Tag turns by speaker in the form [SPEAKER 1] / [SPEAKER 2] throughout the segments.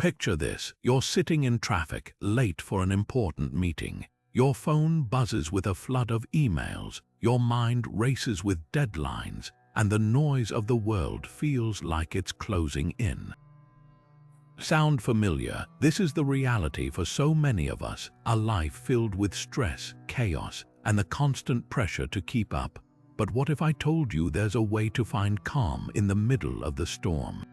[SPEAKER 1] Picture this: you're sitting in traffic, late for an important meeting. Your phone buzzes with a flood of emails, your mind races with deadlines, and the noise of the world feels like it's closing in. Sound familiar? This is the reality for so many of us, a life filled with stress, chaos, and the constant pressure to keep up. But what if I told you there's a way to find calm in the middle of the storm?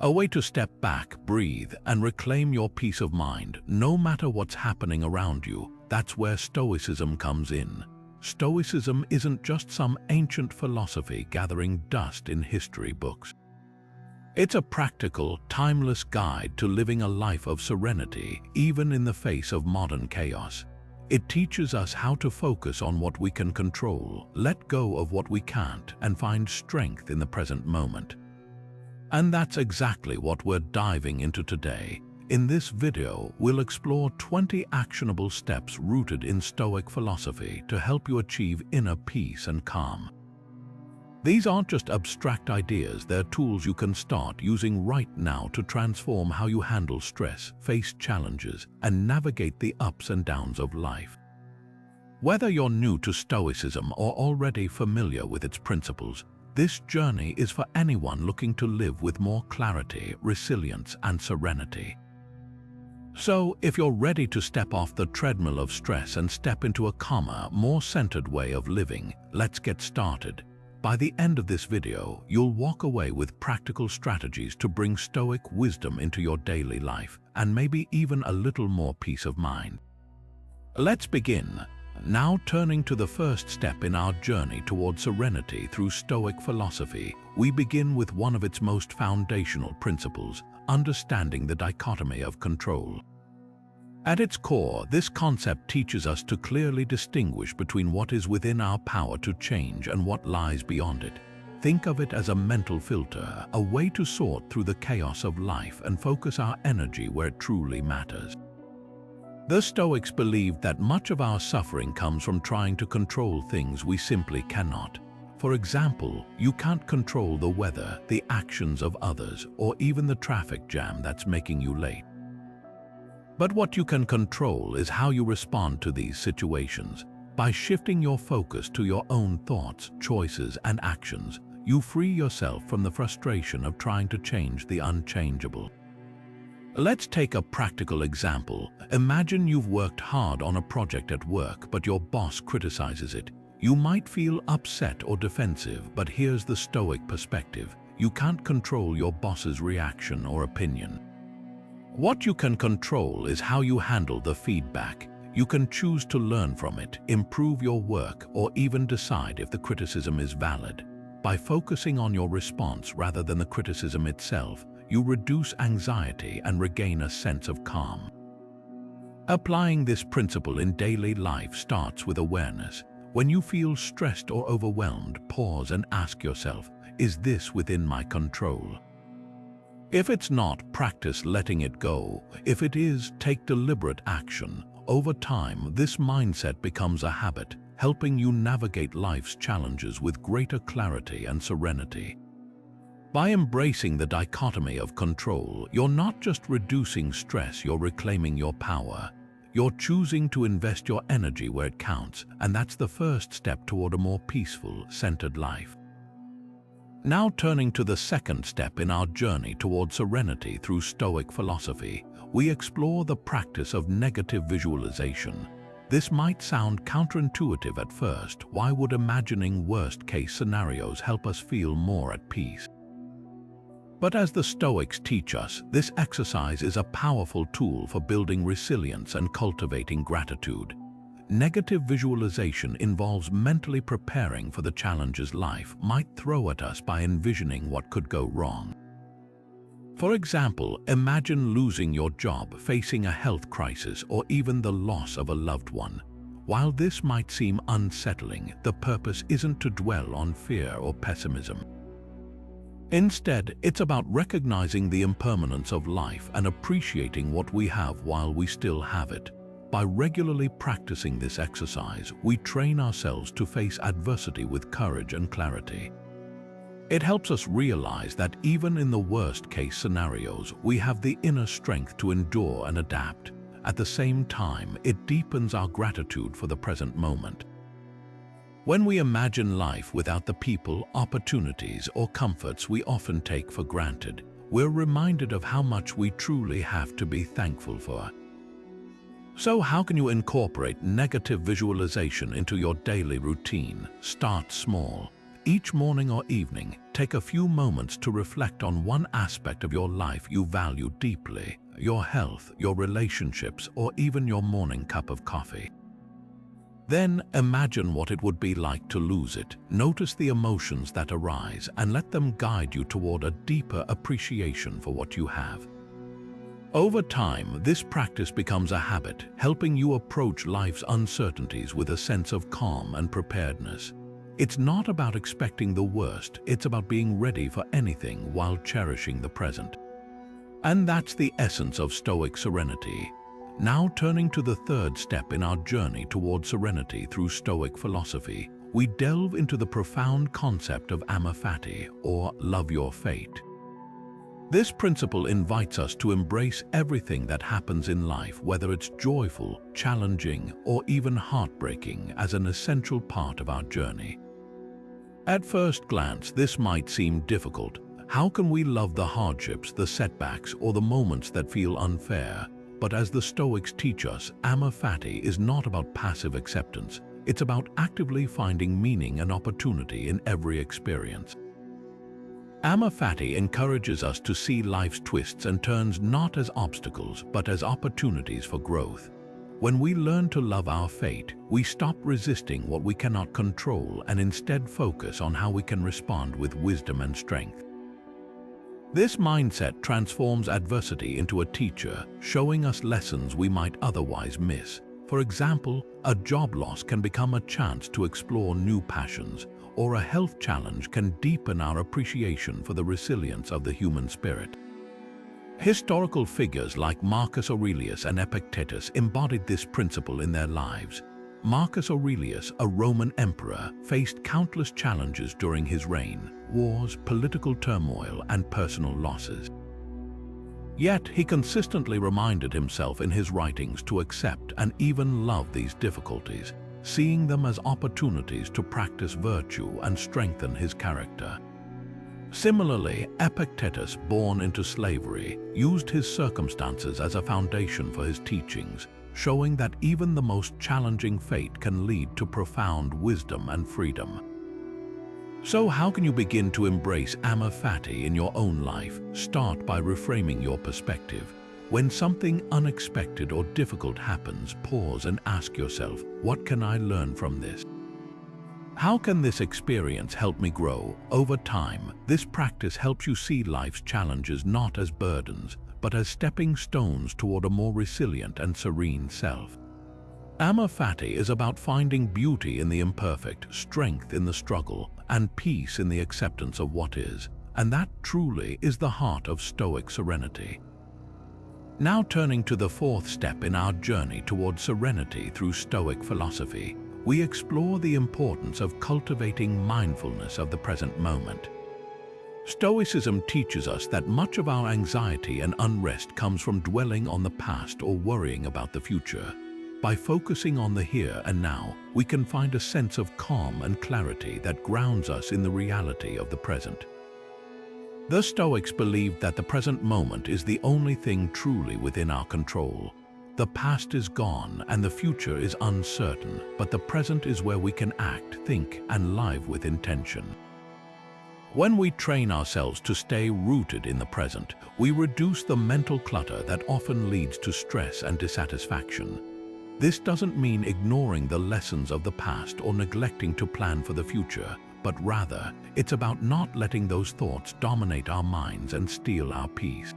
[SPEAKER 1] A way to step back, breathe, and reclaim your peace of mind, no matter what's happening around you. That's where Stoicism comes in. Stoicism isn't just some ancient philosophy gathering dust in history books. It's a practical, timeless guide to living a life of serenity, even in the face of modern chaos. It teaches us how to focus on what we can control, let go of what we can't, and find strength in the present moment. And that's exactly what we're diving into today. In this video, we'll explore 20 actionable steps rooted in Stoic philosophy to help you achieve inner peace and calm. These aren't just abstract ideas, they're tools you can start using right now to transform how you handle stress, face challenges, and navigate the ups and downs of life. Whether you're new to Stoicism or already familiar with its principles, this journey is for anyone looking to live with more clarity, resilience, and serenity. So, if you're ready to step off the treadmill of stress and step into a calmer, more centered way of living, let's get started. By the end of this video, you'll walk away with practical strategies to bring Stoic wisdom into your daily life, and maybe even a little more peace of mind. Let's begin. Now turning to the first step in our journey towards serenity through Stoic philosophy, we begin with one of its most foundational principles, understanding the dichotomy of control. At its core, this concept teaches us to clearly distinguish between what is within our power to change and what lies beyond it. Think of it as a mental filter, a way to sort through the chaos of life and focus our energy where it truly matters. The Stoics believed that much of our suffering comes from trying to control things we simply cannot. For example, you can't control the weather, the actions of others, or even the traffic jam that's making you late. But what you can control is how you respond to these situations. By shifting your focus to your own thoughts, choices, and actions, you free yourself from the frustration of trying to change the unchangeable. Let's take a practical example. Imagine you've worked hard on a project at work, but your boss criticizes it. You might feel upset or defensive, but here's the Stoic perspective. You can't control your boss's reaction or opinion. What you can control is how you handle the feedback. You can choose to learn from it, improve your work, or even decide if the criticism is valid. By focusing on your response rather than the criticism itself, you reduce anxiety and regain a sense of calm. Applying this principle in daily life starts with awareness. When you feel stressed or overwhelmed, pause and ask yourself, is this within my control? If it's not, practice letting it go. If it is, take deliberate action. Over time, this mindset becomes a habit, helping you navigate life's challenges with greater clarity and serenity. By embracing the dichotomy of control, you're not just reducing stress, you're reclaiming your power. You're choosing to invest your energy where it counts, and that's the first step toward a more peaceful, centered life. Now turning to the second step in our journey towards serenity through Stoic philosophy, we explore the practice of negative visualization. This might sound counterintuitive at first. Why would imagining worst-case scenarios help us feel more at peace? But as the Stoics teach us, this exercise is a powerful tool for building resilience and cultivating gratitude. Negative visualization involves mentally preparing for the challenges life might throw at us by envisioning what could go wrong. For example, imagine losing your job, facing a health crisis, or even the loss of a loved one. While this might seem unsettling, the purpose isn't to dwell on fear or pessimism. Instead, it's about recognizing the impermanence of life and appreciating what we have while we still have it. By regularly practicing this exercise, we train ourselves to face adversity with courage and clarity. It helps us realize that even in the worst-case scenarios, we have the inner strength to endure and adapt. At the same time, it deepens our gratitude for the present moment. When we imagine life without the people, opportunities, or comforts we often take for granted, we're reminded of how much we truly have to be thankful for. So how can you incorporate negative visualization into your daily routine? Start small. Each morning or evening, take a few moments to reflect on one aspect of your life you value deeply: your health, your relationships, or even your morning cup of coffee. Then imagine what it would be like to lose it. Notice the emotions that arise and let them guide you toward a deeper appreciation for what you have. Over time, this practice becomes a habit, helping you approach life's uncertainties with a sense of calm and preparedness. It's not about expecting the worst, it's about being ready for anything while cherishing the present. And that's the essence of Stoic serenity. Now turning to the third step in our journey toward serenity through Stoic philosophy, we delve into the profound concept of AMOR FATI, or love your fate. This principle invites us to embrace everything that happens in life, whether it's joyful, challenging, or even heartbreaking, as an essential part of our journey. At first glance, this might seem difficult. How can we love the hardships, the setbacks, or the moments that feel unfair? But as the Stoics teach us, AMOR FATI is not about passive acceptance. It's about actively finding meaning and opportunity in every experience. AMOR FATI encourages us to see life's twists and turns not as obstacles, but as opportunities for growth. When we learn to love our fate, we stop resisting what we cannot control and instead focus on how we can respond with wisdom and strength. This mindset transforms adversity into a teacher, showing us lessons we might otherwise miss. For example, a job loss can become a chance to explore new passions, or a health challenge can deepen our appreciation for the resilience of the human spirit. Historical figures like Marcus Aurelius and Epictetus embodied this principle in their lives. Marcus Aurelius, a Roman emperor, faced countless challenges during his reign: wars, political turmoil, and personal losses. Yet he consistently reminded himself in his writings to accept and even love these difficulties, seeing them as opportunities to practice virtue and strengthen his character. Similarly, Epictetus, born into slavery, used his circumstances as a foundation for his teachings, showing that even the most challenging fate can lead to profound wisdom and freedom. So how can you begin to embrace AMOR FATI in your own life? Start by reframing your perspective. When something unexpected or difficult happens, pause and ask yourself, what can I learn from this? How can this experience help me grow? Over time, this practice helps you see life's challenges not as burdens, but as stepping stones toward a more resilient and serene self. AMOR FATI is about finding beauty in the imperfect, strength in the struggle, and peace in the acceptance of what is. And that truly is the heart of Stoic serenity. Now turning to the fourth step in our journey toward serenity through Stoic philosophy, we explore the importance of cultivating mindfulness of the present moment. Stoicism teaches us that much of our anxiety and unrest comes from dwelling on the past or worrying about the future. By focusing on the here and now, we can find a sense of calm and clarity that grounds us in the reality of the present. The Stoics believed that the present moment is the only thing truly within our control. The past is gone and the future is uncertain, but the present is where we can act, think, and live with intention. When we train ourselves to stay rooted in the present, we reduce the mental clutter that often leads to stress and dissatisfaction. This doesn't mean ignoring the lessons of the past or neglecting to plan for the future, but rather, it's about not letting those thoughts dominate our minds and steal our peace.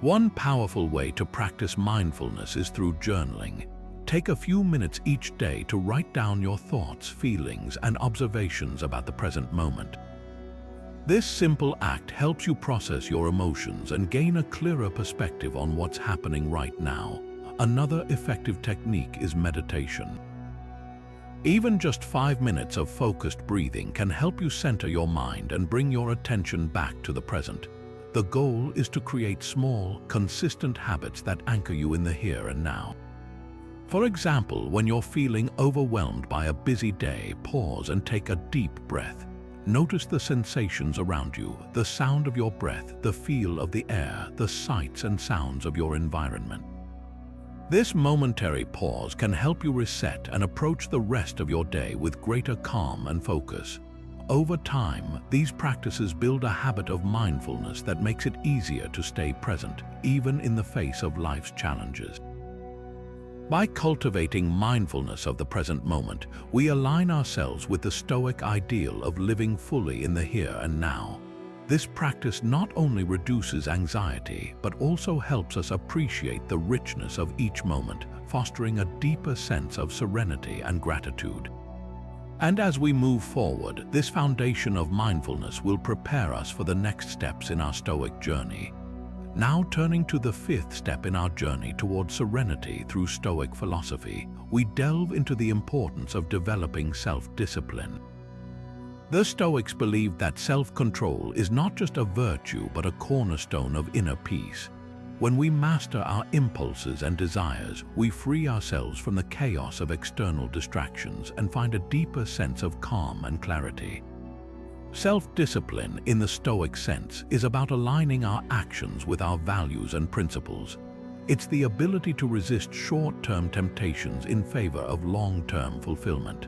[SPEAKER 1] One powerful way to practice mindfulness is through journaling. Take a few minutes each day to write down your thoughts, feelings, and observations about the present moment. This simple act helps you process your emotions and gain a clearer perspective on what's happening right now. Another effective technique is meditation. Even just 5 minutes of focused breathing can help you center your mind and bring your attention back to the present. The goal is to create small, consistent habits that anchor you in the here and now. For example, when you're feeling overwhelmed by a busy day, pause and take a deep breath. Notice the sensations around you, the sound of your breath, the feel of the air, the sights and sounds of your environment. This momentary pause can help you reset and approach the rest of your day with greater calm and focus. Over time, these practices build a habit of mindfulness that makes it easier to stay present, even in the face of life's challenges. By cultivating mindfulness of the present moment, we align ourselves with the Stoic ideal of living fully in the here and now. This practice not only reduces anxiety, but also helps us appreciate the richness of each moment, fostering a deeper sense of serenity and gratitude. And as we move forward, this foundation of mindfulness will prepare us for the next steps in our Stoic journey. Now turning to the 5th step in our journey towards serenity through Stoic philosophy, we delve into the importance of developing self-discipline. The Stoics believed that self-control is not just a virtue but a cornerstone of inner peace. When we master our impulses and desires, we free ourselves from the chaos of external distractions and find a deeper sense of calm and clarity. Self-discipline, in the Stoic sense, is about aligning our actions with our values and principles. It's the ability to resist short-term temptations in favor of long-term fulfillment.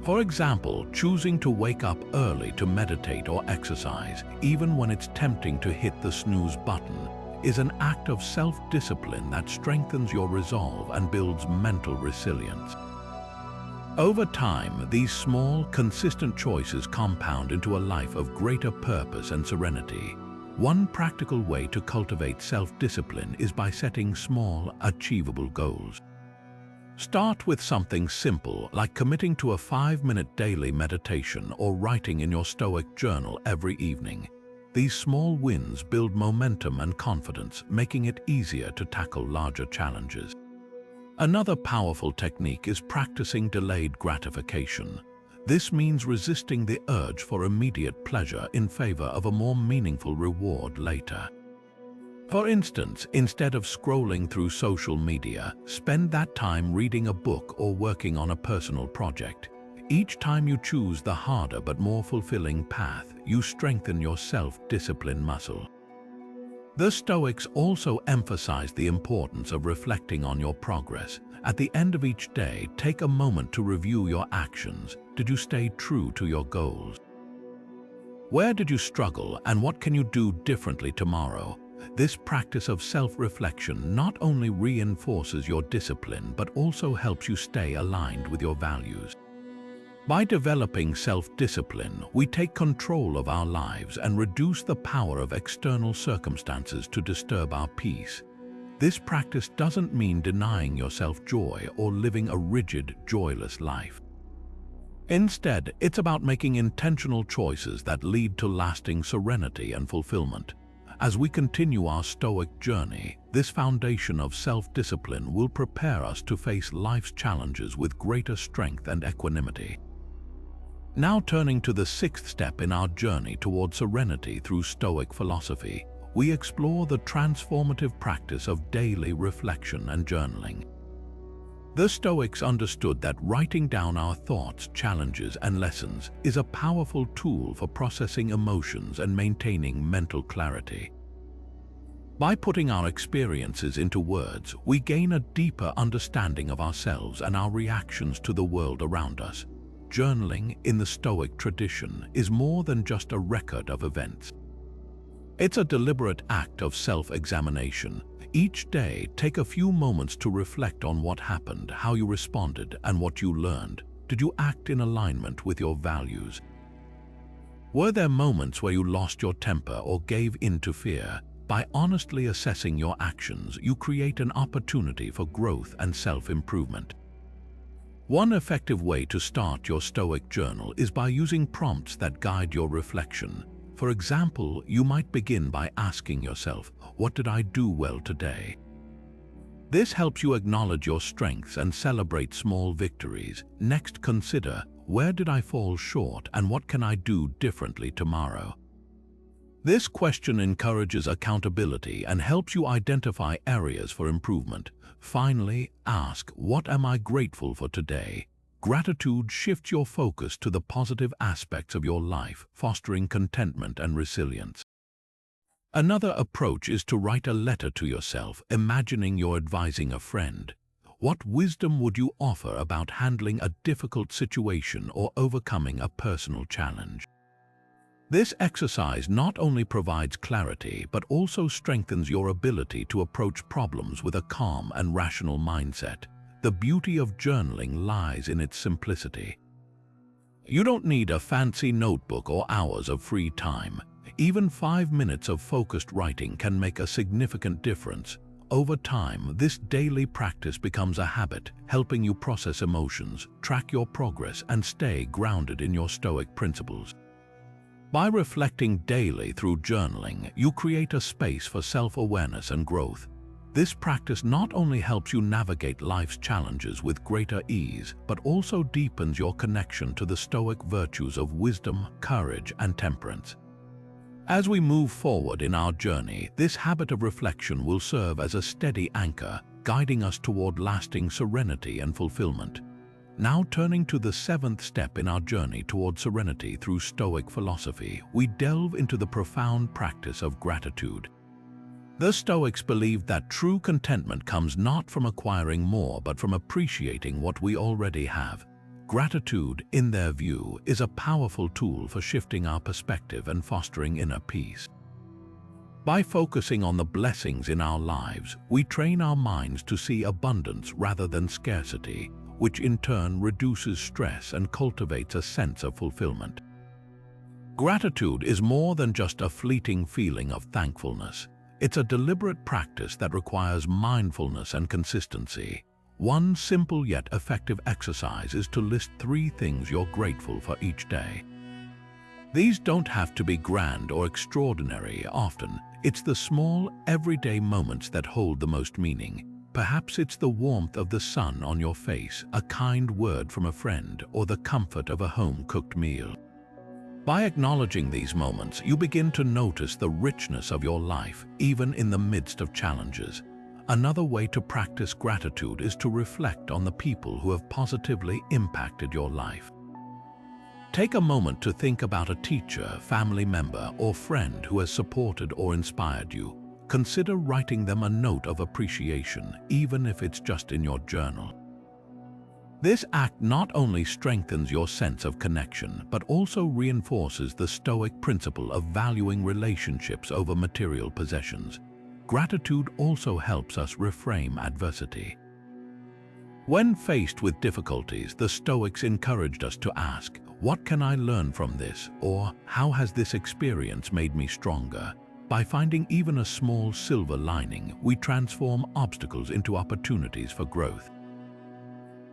[SPEAKER 1] For example, choosing to wake up early to meditate or exercise, even when it's tempting to hit the snooze button, is an act of self-discipline that strengthens your resolve and builds mental resilience. Over time, these small, consistent choices compound into a life of greater purpose and serenity. One practical way to cultivate self-discipline is by setting small, achievable goals. Start with something simple, like committing to a 5-minute daily meditation or writing in your Stoic journal every evening. These small wins build momentum and confidence, making it easier to tackle larger challenges. Another powerful technique is practicing delayed gratification. This means resisting the urge for immediate pleasure in favor of a more meaningful reward later. For instance, instead of scrolling through social media, spend that time reading a book or working on a personal project. Each time you choose the harder but more fulfilling path, you strengthen your self-discipline muscle. The Stoics also emphasize the importance of reflecting on your progress. At the end of each day, take a moment to review your actions. Did you stay true to your goals? Where did you struggle, and what can you do differently tomorrow? This practice of self-reflection not only reinforces your discipline but also helps you stay aligned with your values. By developing self-discipline, we take control of our lives and reduce the power of external circumstances to disturb our peace. This practice doesn't mean denying yourself joy or living a rigid, joyless life. Instead, it's about making intentional choices that lead to lasting serenity and fulfillment. As we continue our Stoic journey, this foundation of self-discipline will prepare us to face life's challenges with greater strength and equanimity. Now turning to the 6th step in our journey toward serenity through Stoic philosophy, we explore the transformative practice of daily reflection and journaling. The Stoics understood that writing down our thoughts, challenges, and lessons is a powerful tool for processing emotions and maintaining mental clarity. By putting our experiences into words, we gain a deeper understanding of ourselves and our reactions to the world around us. Journaling, in the Stoic tradition, is more than just a record of events. It's a deliberate act of self-examination. Each day, take a few moments to reflect on what happened, how you responded, and what you learned. Did you act in alignment with your values? Were there moments where you lost your temper or gave in to fear? By honestly assessing your actions, you create an opportunity for growth and self-improvement. One effective way to start your Stoic journal is by using prompts that guide your reflection. For example, you might begin by asking yourself, "What did I do well today?" This helps you acknowledge your strengths and celebrate small victories. Next, consider, where did I fall short and what can I do differently tomorrow? This question encourages accountability and helps you identify areas for improvement. Finally, ask, what am I grateful for today? Gratitude shifts your focus to the positive aspects of your life, fostering contentment and resilience. Another approach is to write a letter to yourself, imagining you're advising a friend. What wisdom would you offer about handling a difficult situation or overcoming a personal challenge? This exercise not only provides clarity, but also strengthens your ability to approach problems with a calm and rational mindset. The beauty of journaling lies in its simplicity. You don't need a fancy notebook or hours of free time. Even 5 minutes of focused writing can make a significant difference. Over time, this daily practice becomes a habit, helping you process emotions, track your progress, and stay grounded in your Stoic principles. By reflecting daily through journaling, you create a space for self-awareness and growth. This practice not only helps you navigate life's challenges with greater ease, but also deepens your connection to the Stoic virtues of wisdom, courage, and temperance. As we move forward in our journey, this habit of reflection will serve as a steady anchor, guiding us toward lasting serenity and fulfillment. Now, turning to the 7th step in our journey toward serenity through Stoic philosophy, we delve into the profound practice of gratitude. The Stoics believed that true contentment comes not from acquiring more, but from appreciating what we already have. Gratitude, in their view, is a powerful tool for shifting our perspective and fostering inner peace. By focusing on the blessings in our lives, we train our minds to see abundance rather than scarcity, which in turn reduces stress and cultivates a sense of fulfillment. Gratitude is more than just a fleeting feeling of thankfulness. It's a deliberate practice that requires mindfulness and consistency. One simple yet effective exercise is to list 3 things you're grateful for each day. These don't have to be grand or extraordinary. Often, it's the small, everyday moments that hold the most meaning. Perhaps it's the warmth of the sun on your face, a kind word from a friend, or the comfort of a home-cooked meal. By acknowledging these moments, you begin to notice the richness of your life, even in the midst of challenges. Another way to practice gratitude is to reflect on the people who have positively impacted your life. Take a moment to think about a teacher, family member, or friend who has supported or inspired you. Consider writing them a note of appreciation, even if it's just in your journal. This act not only strengthens your sense of connection, but also reinforces the Stoic principle of valuing relationships over material possessions. Gratitude also helps us reframe adversity. When faced with difficulties, the Stoics encouraged us to ask, "What can I learn from this?" or "How has this experience made me stronger?" By finding even a small silver lining, we transform obstacles into opportunities for growth.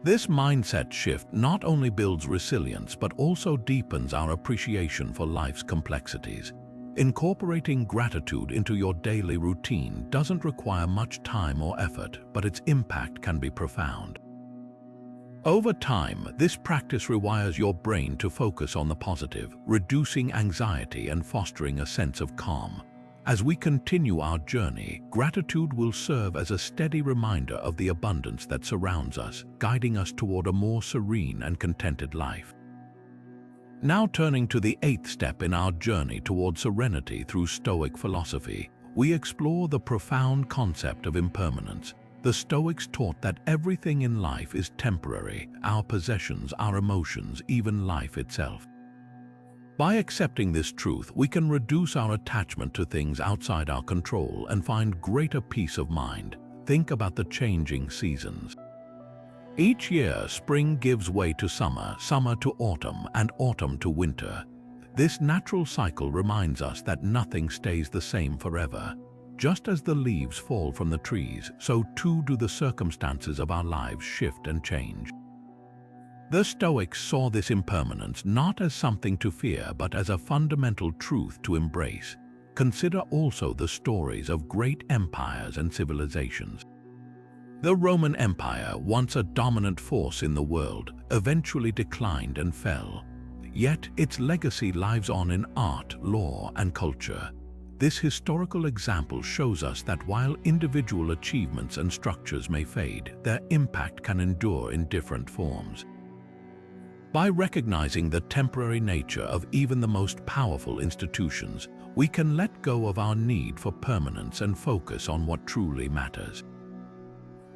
[SPEAKER 1] This mindset shift not only builds resilience, but also deepens our appreciation for life's complexities. Incorporating gratitude into your daily routine doesn't require much time or effort, but its impact can be profound. Over time, this practice rewires your brain to focus on the positive, reducing anxiety and fostering a sense of calm. As we continue our journey, gratitude will serve as a steady reminder of the abundance that surrounds us, guiding us toward a more serene and contented life. Now, turning to the 8th step in our journey toward serenity through Stoic philosophy, we explore the profound concept of impermanence. The Stoics taught that everything in life is temporary: our possessions, our emotions, even life itself. By accepting this truth, we can reduce our attachment to things outside our control and find greater peace of mind. Think about the changing seasons. Each year, spring gives way to summer, summer to autumn, and autumn to winter. This natural cycle reminds us that nothing stays the same forever. Just as the leaves fall from the trees, so too do the circumstances of our lives shift and change. The Stoics saw this impermanence not as something to fear, but as a fundamental truth to embrace. Consider also the stories of great empires and civilizations. The Roman Empire, once a dominant force in the world, eventually declined and fell. Yet its legacy lives on in art, law, and culture. This historical example shows us that while individual achievements and structures may fade, their impact can endure in different forms. By recognizing the temporary nature of even the most powerful institutions, we can let go of our need for permanence and focus on what truly matters.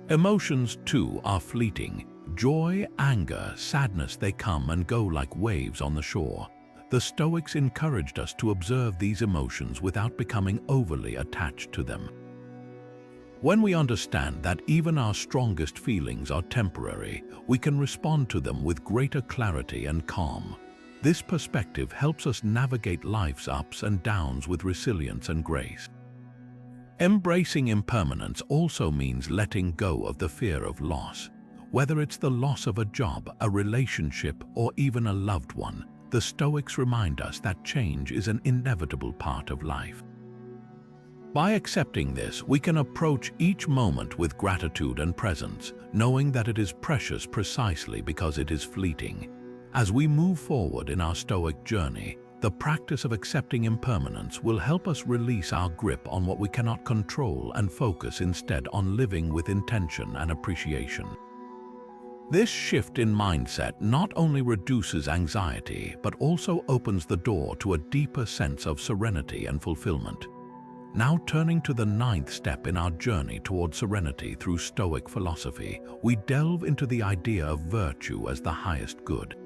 [SPEAKER 1] Emotions, too, are fleeting. Joy, anger, sadness, they come and go like waves on the shore. The Stoics encouraged us to observe these emotions without becoming overly attached to them. When we understand that even our strongest feelings are temporary, we can respond to them with greater clarity and calm. This perspective helps us navigate life's ups and downs with resilience and grace. Embracing impermanence also means letting go of the fear of loss. Whether it's the loss of a job, a relationship, or even a loved one, the Stoics remind us that change is an inevitable part of life. By accepting this, we can approach each moment with gratitude and presence, knowing that it is precious precisely because it is fleeting. As we move forward in our Stoic journey, the practice of accepting impermanence will help us release our grip on what we cannot control and focus instead on living with intention and appreciation. This shift in mindset not only reduces anxiety, but also opens the door to a deeper sense of serenity and fulfillment. Now turning to the 9th step in our journey toward serenity through Stoic philosophy, we delve into the idea of virtue as the highest good.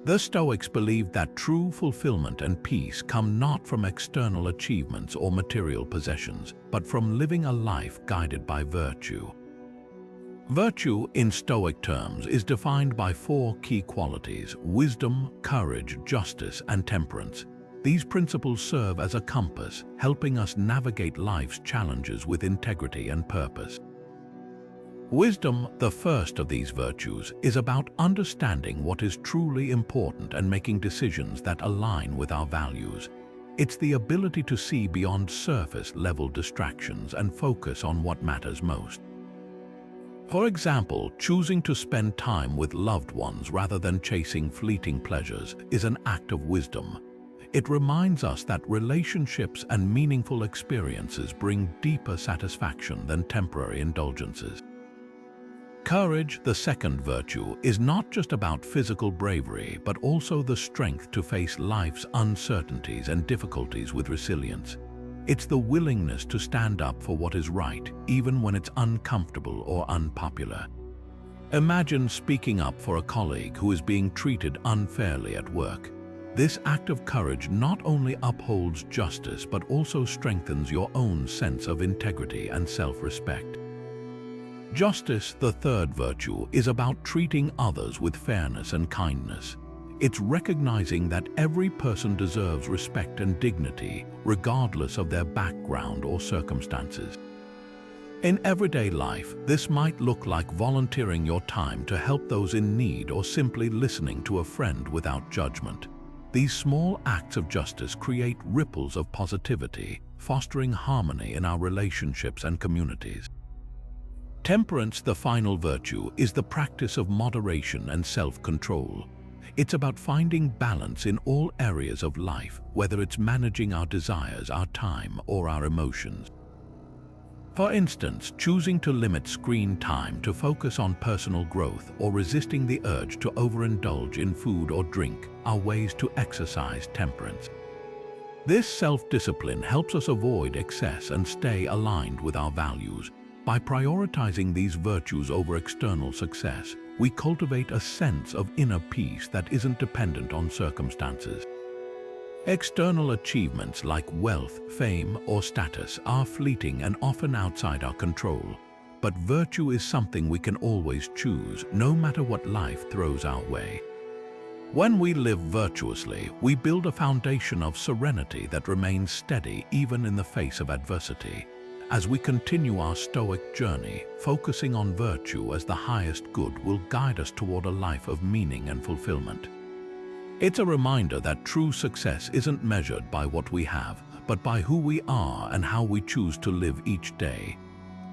[SPEAKER 1] The Stoics believed that true fulfillment and peace come not from external achievements or material possessions, but from living a life guided by virtue. Virtue, in Stoic terms, is defined by 4 key qualities: wisdom, courage, justice, and temperance. These principles serve as a compass, helping us navigate life's challenges with integrity and purpose. Wisdom, the first of these virtues, is about understanding what is truly important and making decisions that align with our values. It's the ability to see beyond surface-level distractions and focus on what matters most. For example, choosing to spend time with loved ones rather than chasing fleeting pleasures is an act of wisdom. It reminds us that relationships and meaningful experiences bring deeper satisfaction than temporary indulgences. Courage, the second virtue, is not just about physical bravery, but also the strength to face life's uncertainties and difficulties with resilience. It's the willingness to stand up for what is right, even when it's uncomfortable or unpopular. Imagine speaking up for a colleague who is being treated unfairly at work. This act of courage not only upholds justice, but also strengthens your own sense of integrity and self-respect. Justice, the third virtue, is about treating others with fairness and kindness. It's recognizing that every person deserves respect and dignity, regardless of their background or circumstances. In everyday life, this might look like volunteering your time to help those in need or simply listening to a friend without judgment. These small acts of justice create ripples of positivity, fostering harmony in our relationships and communities. Temperance, the final virtue, is the practice of moderation and self-control. It's about finding balance in all areas of life, whether it's managing our desires, our time, or our emotions. For instance, choosing to limit screen time to focus on personal growth or resisting the urge to overindulge in food or drink are ways to exercise temperance. This self-discipline helps us avoid excess and stay aligned with our values. By prioritizing these virtues over external success, we cultivate a sense of inner peace that isn't dependent on circumstances. External achievements like wealth, fame, or status are fleeting and often outside our control. But virtue is something we can always choose, no matter what life throws our way. When we live virtuously, we build a foundation of serenity that remains steady even in the face of adversity. As we continue our Stoic journey, focusing on virtue as the highest good will guide us toward a life of meaning and fulfillment. It's a reminder that true success isn't measured by what we have, but by who we are and how we choose to live each day.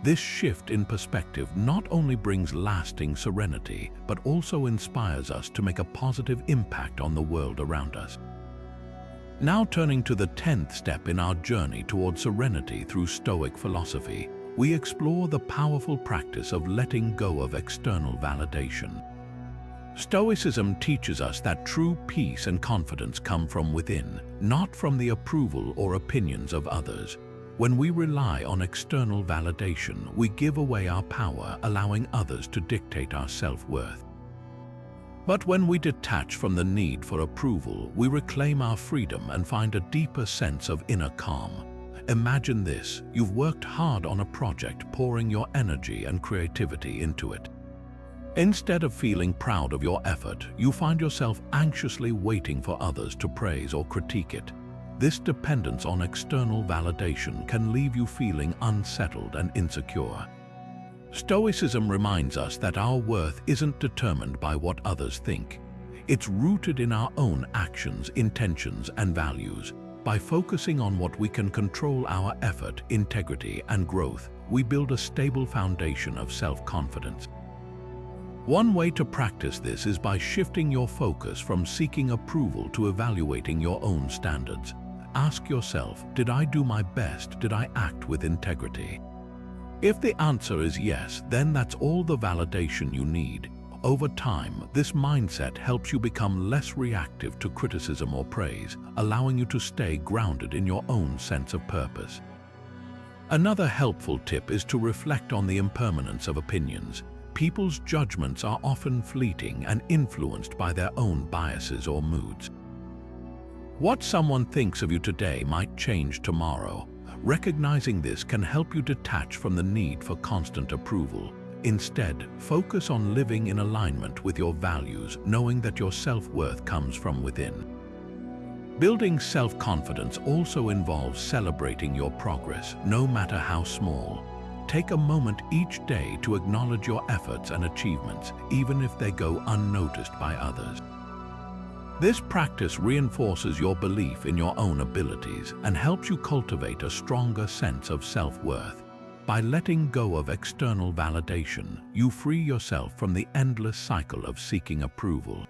[SPEAKER 1] This shift in perspective not only brings lasting serenity, but also inspires us to make a positive impact on the world around us. Now turning to the 10th step in our journey towards serenity through Stoic philosophy, we explore the powerful practice of letting go of external validation. Stoicism teaches us that true peace and confidence come from within, not from the approval or opinions of others. When we rely on external validation, we give away our power, allowing others to dictate our self-worth. But when we detach from the need for approval, we reclaim our freedom and find a deeper sense of inner calm. Imagine this: you've worked hard on a project, pouring your energy and creativity into it. Instead of feeling proud of your effort, you find yourself anxiously waiting for others to praise or critique it. This dependence on external validation can leave you feeling unsettled and insecure. Stoicism reminds us that our worth isn't determined by what others think. It's rooted in our own actions, intentions, and values. By focusing on what we can control, our effort, integrity, and growth, we build a stable foundation of self-confidence. One way to practice this is by shifting your focus from seeking approval to evaluating your own standards. Ask yourself, did I do my best? Did I act with integrity? If the answer is yes, then that's all the validation you need. Over time, this mindset helps you become less reactive to criticism or praise, allowing you to stay grounded in your own sense of purpose. Another helpful tip is to reflect on the impermanence of opinions. People's judgments are often fleeting and influenced by their own biases or moods. What someone thinks of you today might change tomorrow. Recognizing this can help you detach from the need for constant approval. Instead, focus on living in alignment with your values, knowing that your self-worth comes from within. Building self-confidence also involves celebrating your progress, no matter how small. Take a moment each day to acknowledge your efforts and achievements, even if they go unnoticed by others. This practice reinforces your belief in your own abilities and helps you cultivate a stronger sense of self-worth. By letting go of external validation, you free yourself from the endless cycle of seeking approval.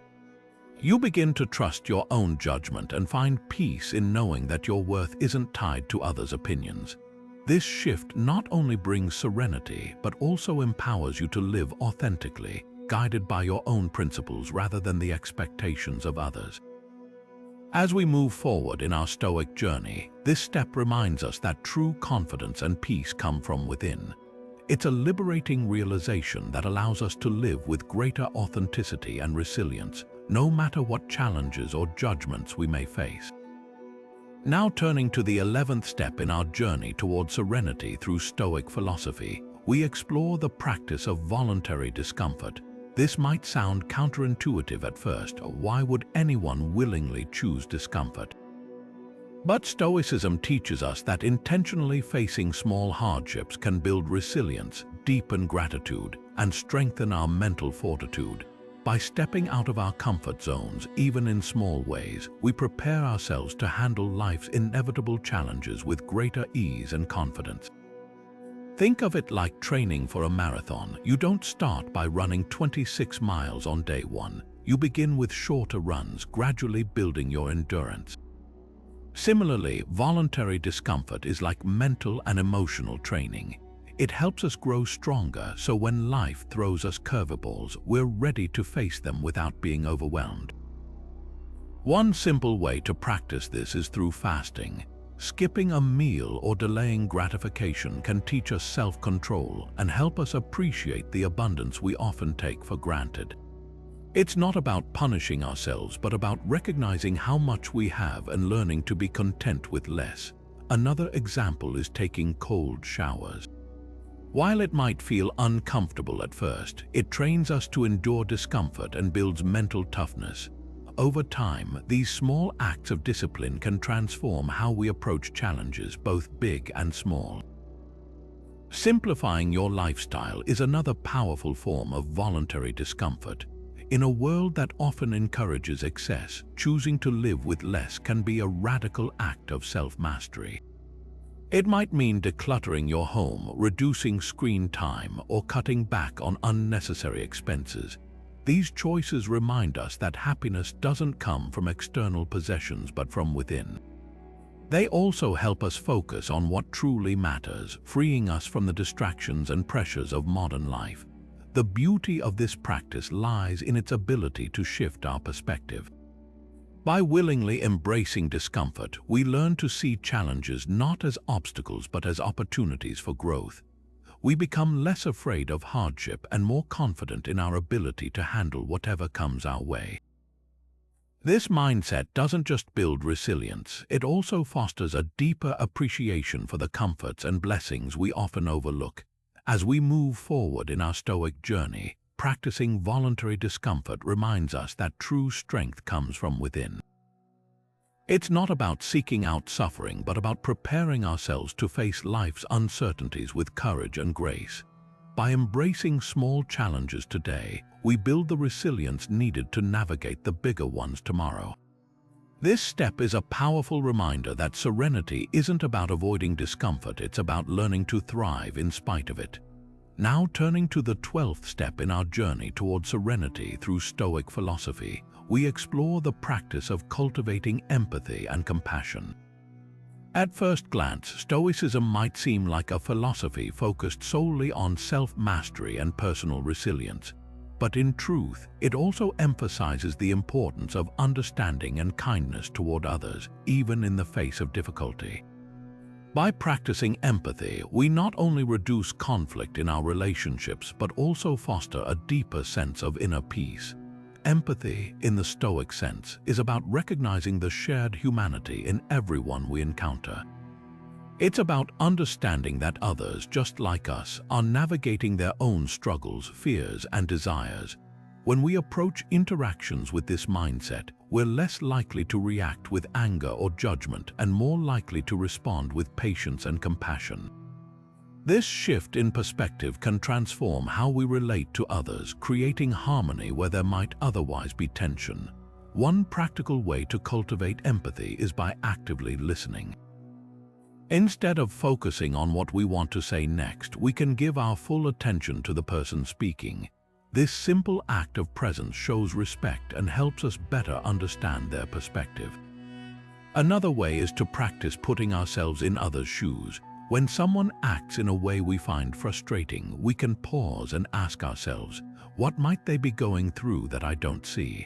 [SPEAKER 1] You begin to trust your own judgment and find peace in knowing that your worth isn't tied to others' opinions. This shift not only brings serenity, but also empowers you to live authentically, guided by your own principles rather than the expectations of others. As we move forward in our Stoic journey, this step reminds us that true confidence and peace come from within. It's a liberating realization that allows us to live with greater authenticity and resilience, no matter what challenges or judgments we may face. Now turning to the 11th step in our journey towards serenity through Stoic philosophy, we explore the practice of voluntary discomfort. This might sound counterintuitive at first. Why would anyone willingly choose discomfort? But Stoicism teaches us that intentionally facing small hardships can build resilience, deepen gratitude, and strengthen our mental fortitude. By stepping out of our comfort zones, even in small ways, we prepare ourselves to handle life's inevitable challenges with greater ease and confidence. Think of it like training for a marathon. You don't start by running 26 miles on day one. You begin with shorter runs, gradually building your endurance. Similarly, voluntary discomfort is like mental and emotional training. It helps us grow stronger, so when life throws us curveballs, we're ready to face them without being overwhelmed. One simple way to practice this is through fasting. Skipping a meal or delaying gratification can teach us self-control and help us appreciate the abundance we often take for granted. It's not about punishing ourselves, but about recognizing how much we have and learning to be content with less. Another example is taking cold showers. While it might feel uncomfortable at first, it trains us to endure discomfort and builds mental toughness. Over time, these small acts of discipline can transform how we approach challenges, both big and small. Simplifying your lifestyle is another powerful form of voluntary discomfort. In a world that often encourages excess, choosing to live with less can be a radical act of self-mastery. It might mean decluttering your home, reducing screen time, or cutting back on unnecessary expenses. These choices remind us that happiness doesn't come from external possessions but from within. They also help us focus on what truly matters, freeing us from the distractions and pressures of modern life. The beauty of this practice lies in its ability to shift our perspective. By willingly embracing discomfort, we learn to see challenges not as obstacles but as opportunities for growth. We become less afraid of hardship and more confident in our ability to handle whatever comes our way. This mindset doesn't just build resilience, it also fosters a deeper appreciation for the comforts and blessings we often overlook. As we move forward in our Stoic journey, practicing voluntary discomfort reminds us that true strength comes from within. It's not about seeking out suffering, but about preparing ourselves to face life's uncertainties with courage and grace. By embracing small challenges today, we build the resilience needed to navigate the bigger ones tomorrow. This step is a powerful reminder that serenity isn't about avoiding discomfort, it's about learning to thrive in spite of it. Now turning to the 12th step in our journey toward serenity through Stoic philosophy, we explore the practice of cultivating empathy and compassion. At first glance, Stoicism might seem like a philosophy focused solely on self-mastery and personal resilience, but in truth, it also emphasizes the importance of understanding and kindness toward others, even in the face of difficulty. By practicing empathy, we not only reduce conflict in our relationships but also foster a deeper sense of inner peace. Empathy, in the Stoic sense, is about recognizing the shared humanity in everyone we encounter. It's about understanding that others, just like us, are navigating their own struggles, fears, and desires. When we approach interactions with this mindset, we're less likely to react with anger or judgment and more likely to respond with patience and compassion. This shift in perspective can transform how we relate to others, creating harmony where there might otherwise be tension. One practical way to cultivate empathy is by actively listening. Instead of focusing on what we want to say next, we can give our full attention to the person speaking. This simple act of presence shows respect and helps us better understand their perspective. Another way is to practice putting ourselves in others' shoes. When someone acts in a way we find frustrating, we can pause and ask ourselves, what might they be going through that I don't see?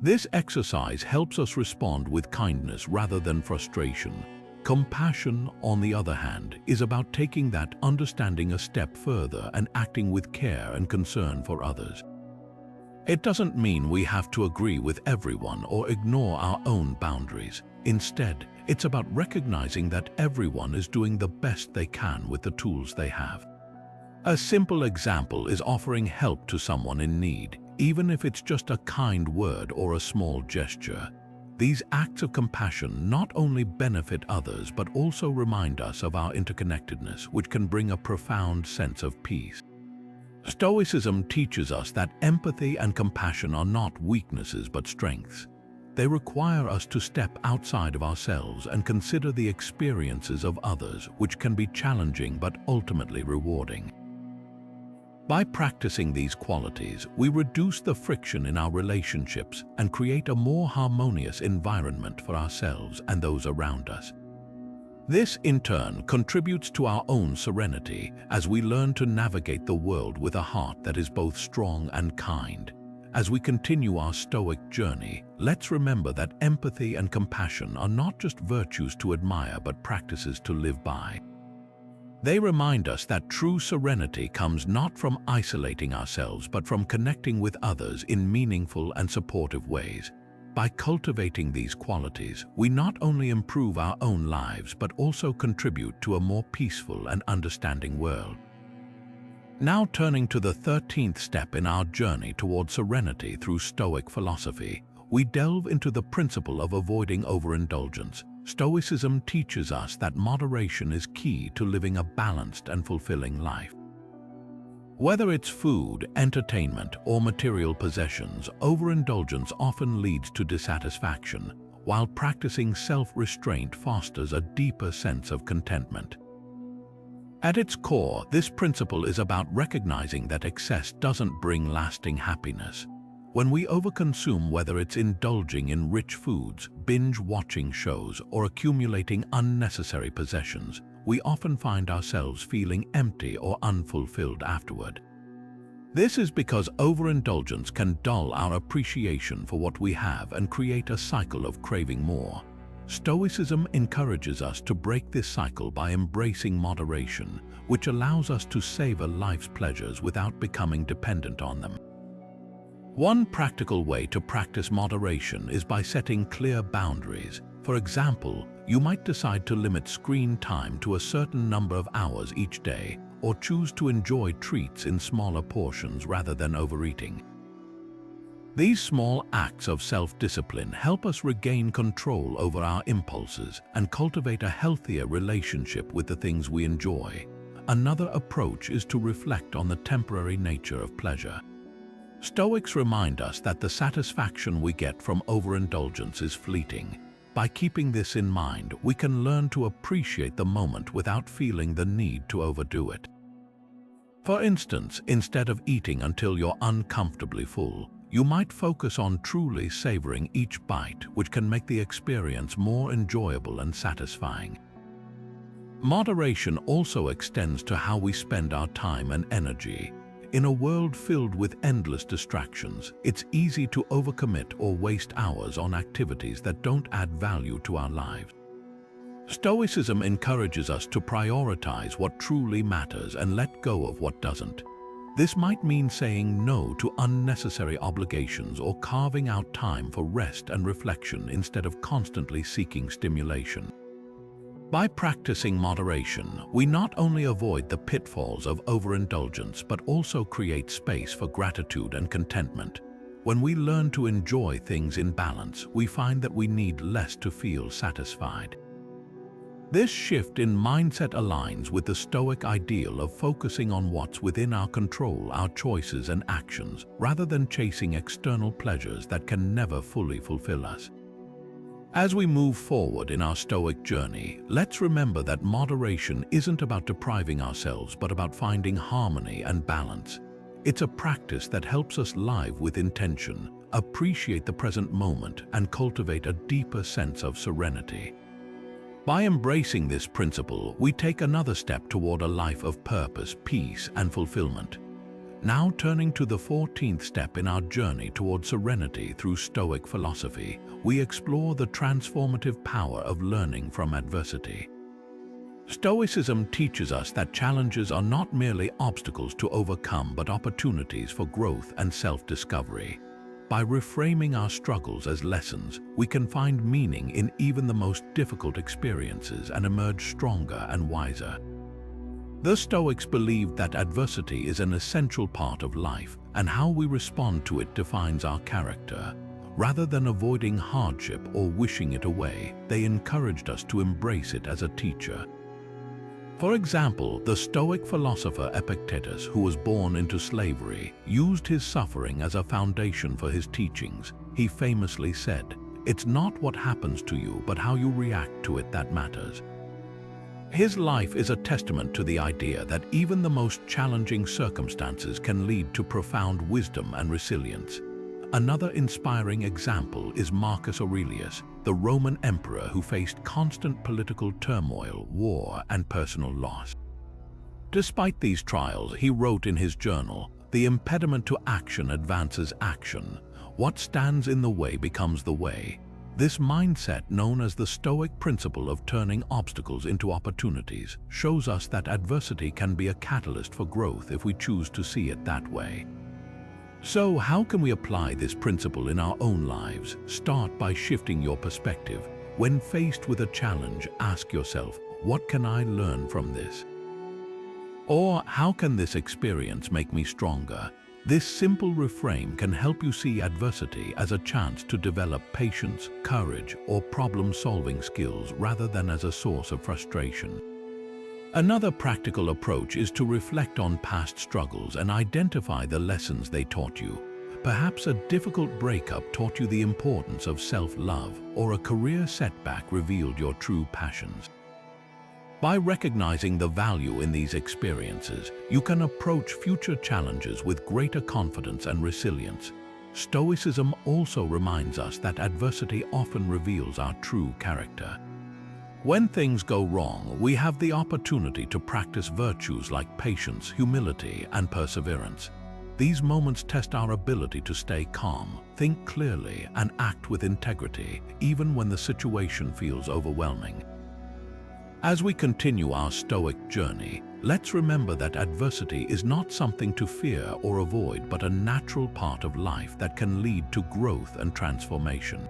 [SPEAKER 1] This exercise helps us respond with kindness rather than frustration. Compassion, on the other hand, is about taking that understanding a step further and acting with care and concern for others. It doesn't mean we have to agree with everyone or ignore our own boundaries. Instead, it's about recognizing that everyone is doing the best they can with the tools they have. A simple example is offering help to someone in need, even if it's just a kind word or a small gesture. These acts of compassion not only benefit others but also remind us of our interconnectedness, which can bring a profound sense of peace. Stoicism teaches us that empathy and compassion are not weaknesses but strengths. They require us to step outside of ourselves and consider the experiences of others, which can be challenging but ultimately rewarding. By practicing these qualities, we reduce the friction in our relationships and create a more harmonious environment for ourselves and those around us. This, in turn, contributes to our own serenity as we learn to navigate the world with a heart that is both strong and kind. As we continue our Stoic journey, let's remember that empathy and compassion are not just virtues to admire but practices to live by. They remind us that true serenity comes not from isolating ourselves but from connecting with others in meaningful and supportive ways. By cultivating these qualities, we not only improve our own lives but also contribute to a more peaceful and understanding world. Now turning to the 13th step in our journey toward serenity through Stoic philosophy, we delve into the principle of avoiding overindulgence. Stoicism teaches us that moderation is key to living a balanced and fulfilling life. Whether it's food, entertainment, or material possessions, overindulgence often leads to dissatisfaction. while practicing self-restraint fosters a deeper sense of contentment. At its core, this principle is about recognizing that excess doesn't bring lasting happiness. When we overconsume, whether it's indulging in rich foods, binge-watching shows, or accumulating unnecessary possessions, we often find ourselves feeling empty or unfulfilled afterward. This is because overindulgence can dull our appreciation for what we have and create a cycle of craving more. Stoicism encourages us to break this cycle by embracing moderation, which allows us to savor life's pleasures without becoming dependent on them. One practical way to practice moderation is by setting clear boundaries. For example, you might decide to limit screen time to a certain number of hours each day, or choose to enjoy treats in smaller portions rather than overeating. These small acts of self-discipline help us regain control over our impulses and cultivate a healthier relationship with the things we enjoy. Another approach is to reflect on the temporary nature of pleasure. Stoics remind us that the satisfaction we get from overindulgence is fleeting. By keeping this in mind, we can learn to appreciate the moment without feeling the need to overdo it. For instance, instead of eating until you're uncomfortably full, you might focus on truly savoring each bite, which can make the experience more enjoyable and satisfying. Moderation also extends to how we spend our time and energy. In a world filled with endless distractions, it's easy to overcommit or waste hours on activities that don't add value to our lives. Stoicism encourages us to prioritize what truly matters and let go of what doesn't. This might mean saying no to unnecessary obligations or carving out time for rest and reflection instead of constantly seeking stimulation. By practicing moderation, we not only avoid the pitfalls of overindulgence but also create space for gratitude and contentment. When we learn to enjoy things in balance, we find that we need less to feel satisfied. This shift in mindset aligns with the Stoic ideal of focusing on what's within our control, our choices and actions, rather than chasing external pleasures that can never fully fulfill us. As we move forward in our Stoic journey, let's remember that moderation isn't about depriving ourselves but about finding harmony and balance. It's a practice that helps us live with intention, appreciate the present moment, and cultivate a deeper sense of serenity. By embracing this principle, we take another step toward a life of purpose, peace, and fulfillment. Now turning to the 14th step in our journey toward serenity through Stoic philosophy, we explore the transformative power of learning from adversity. Stoicism teaches us that challenges are not merely obstacles to overcome but opportunities for growth and self-discovery. By reframing our struggles as lessons, we can find meaning in even the most difficult experiences and emerge stronger and wiser. The Stoics believed that adversity is an essential part of life, and how we respond to it defines our character. Rather than avoiding hardship or wishing it away, they encouraged us to embrace it as a teacher. For example, the Stoic philosopher Epictetus, who was born into slavery, used his suffering as a foundation for his teachings. He famously said, "It's not what happens to you, but how you react to it that matters." His life is a testament to the idea that even the most challenging circumstances can lead to profound wisdom and resilience. Another inspiring example is Marcus Aurelius, the Roman emperor who faced constant political turmoil, war, and personal loss. Despite these trials, he wrote in his journal, "The impediment to action advances action. What stands in the way becomes the way." This mindset, known as the Stoic principle of turning obstacles into opportunities, shows us that adversity can be a catalyst for growth if we choose to see it that way. So, how can we apply this principle in our own lives? Start by shifting your perspective. When faced with a challenge, ask yourself, what can I learn from this? Or, how can this experience make me stronger? This simple reframe can help you see adversity as a chance to develop patience, courage, or problem-solving skills rather than as a source of frustration. Another practical approach is to reflect on past struggles and identify the lessons they taught you. Perhaps a difficult breakup taught you the importance of self-love, or a career setback revealed your true passions. By recognizing the value in these experiences, you can approach future challenges with greater confidence and resilience. Stoicism also reminds us that adversity often reveals our true character. When things go wrong, we have the opportunity to practice virtues like patience, humility, and perseverance. These moments test our ability to stay calm, think clearly, and act with integrity, even when the situation feels overwhelming. As we continue our Stoic journey, let's remember that adversity is not something to fear or avoid, but a natural part of life that can lead to growth and transformation.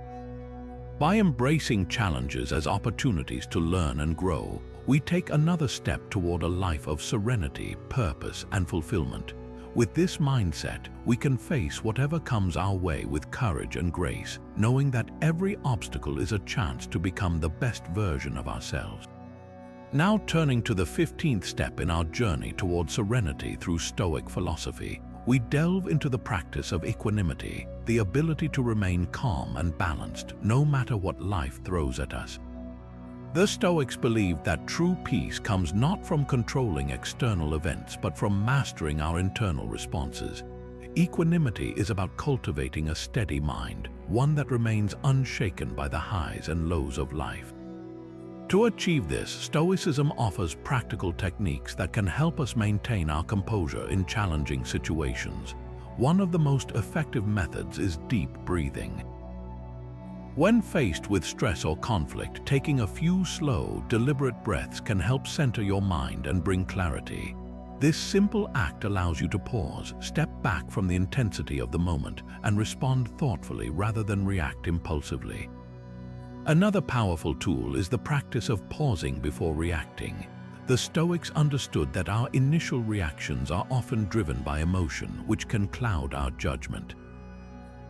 [SPEAKER 1] By embracing challenges as opportunities to learn and grow, we take another step toward a life of serenity, purpose, and fulfillment. With this mindset, we can face whatever comes our way with courage and grace, knowing that every obstacle is a chance to become the best version of ourselves. Now turning to the 15th step in our journey toward serenity through Stoic philosophy, we delve into the practice of equanimity, the ability to remain calm and balanced no matter what life throws at us. The Stoics believed that true peace comes not from controlling external events but from mastering our internal responses. Equanimity is about cultivating a steady mind, one that remains unshaken by the highs and lows of life. To achieve this, Stoicism offers practical techniques that can help us maintain our composure in challenging situations. One of the most effective methods is deep breathing. When faced with stress or conflict, taking a few slow, deliberate breaths can help center your mind and bring clarity. This simple act allows you to pause, step back from the intensity of the moment, and respond thoughtfully rather than react impulsively. Another powerful tool is the practice of pausing before reacting. The Stoics understood that our initial reactions are often driven by emotion, which can cloud our judgment.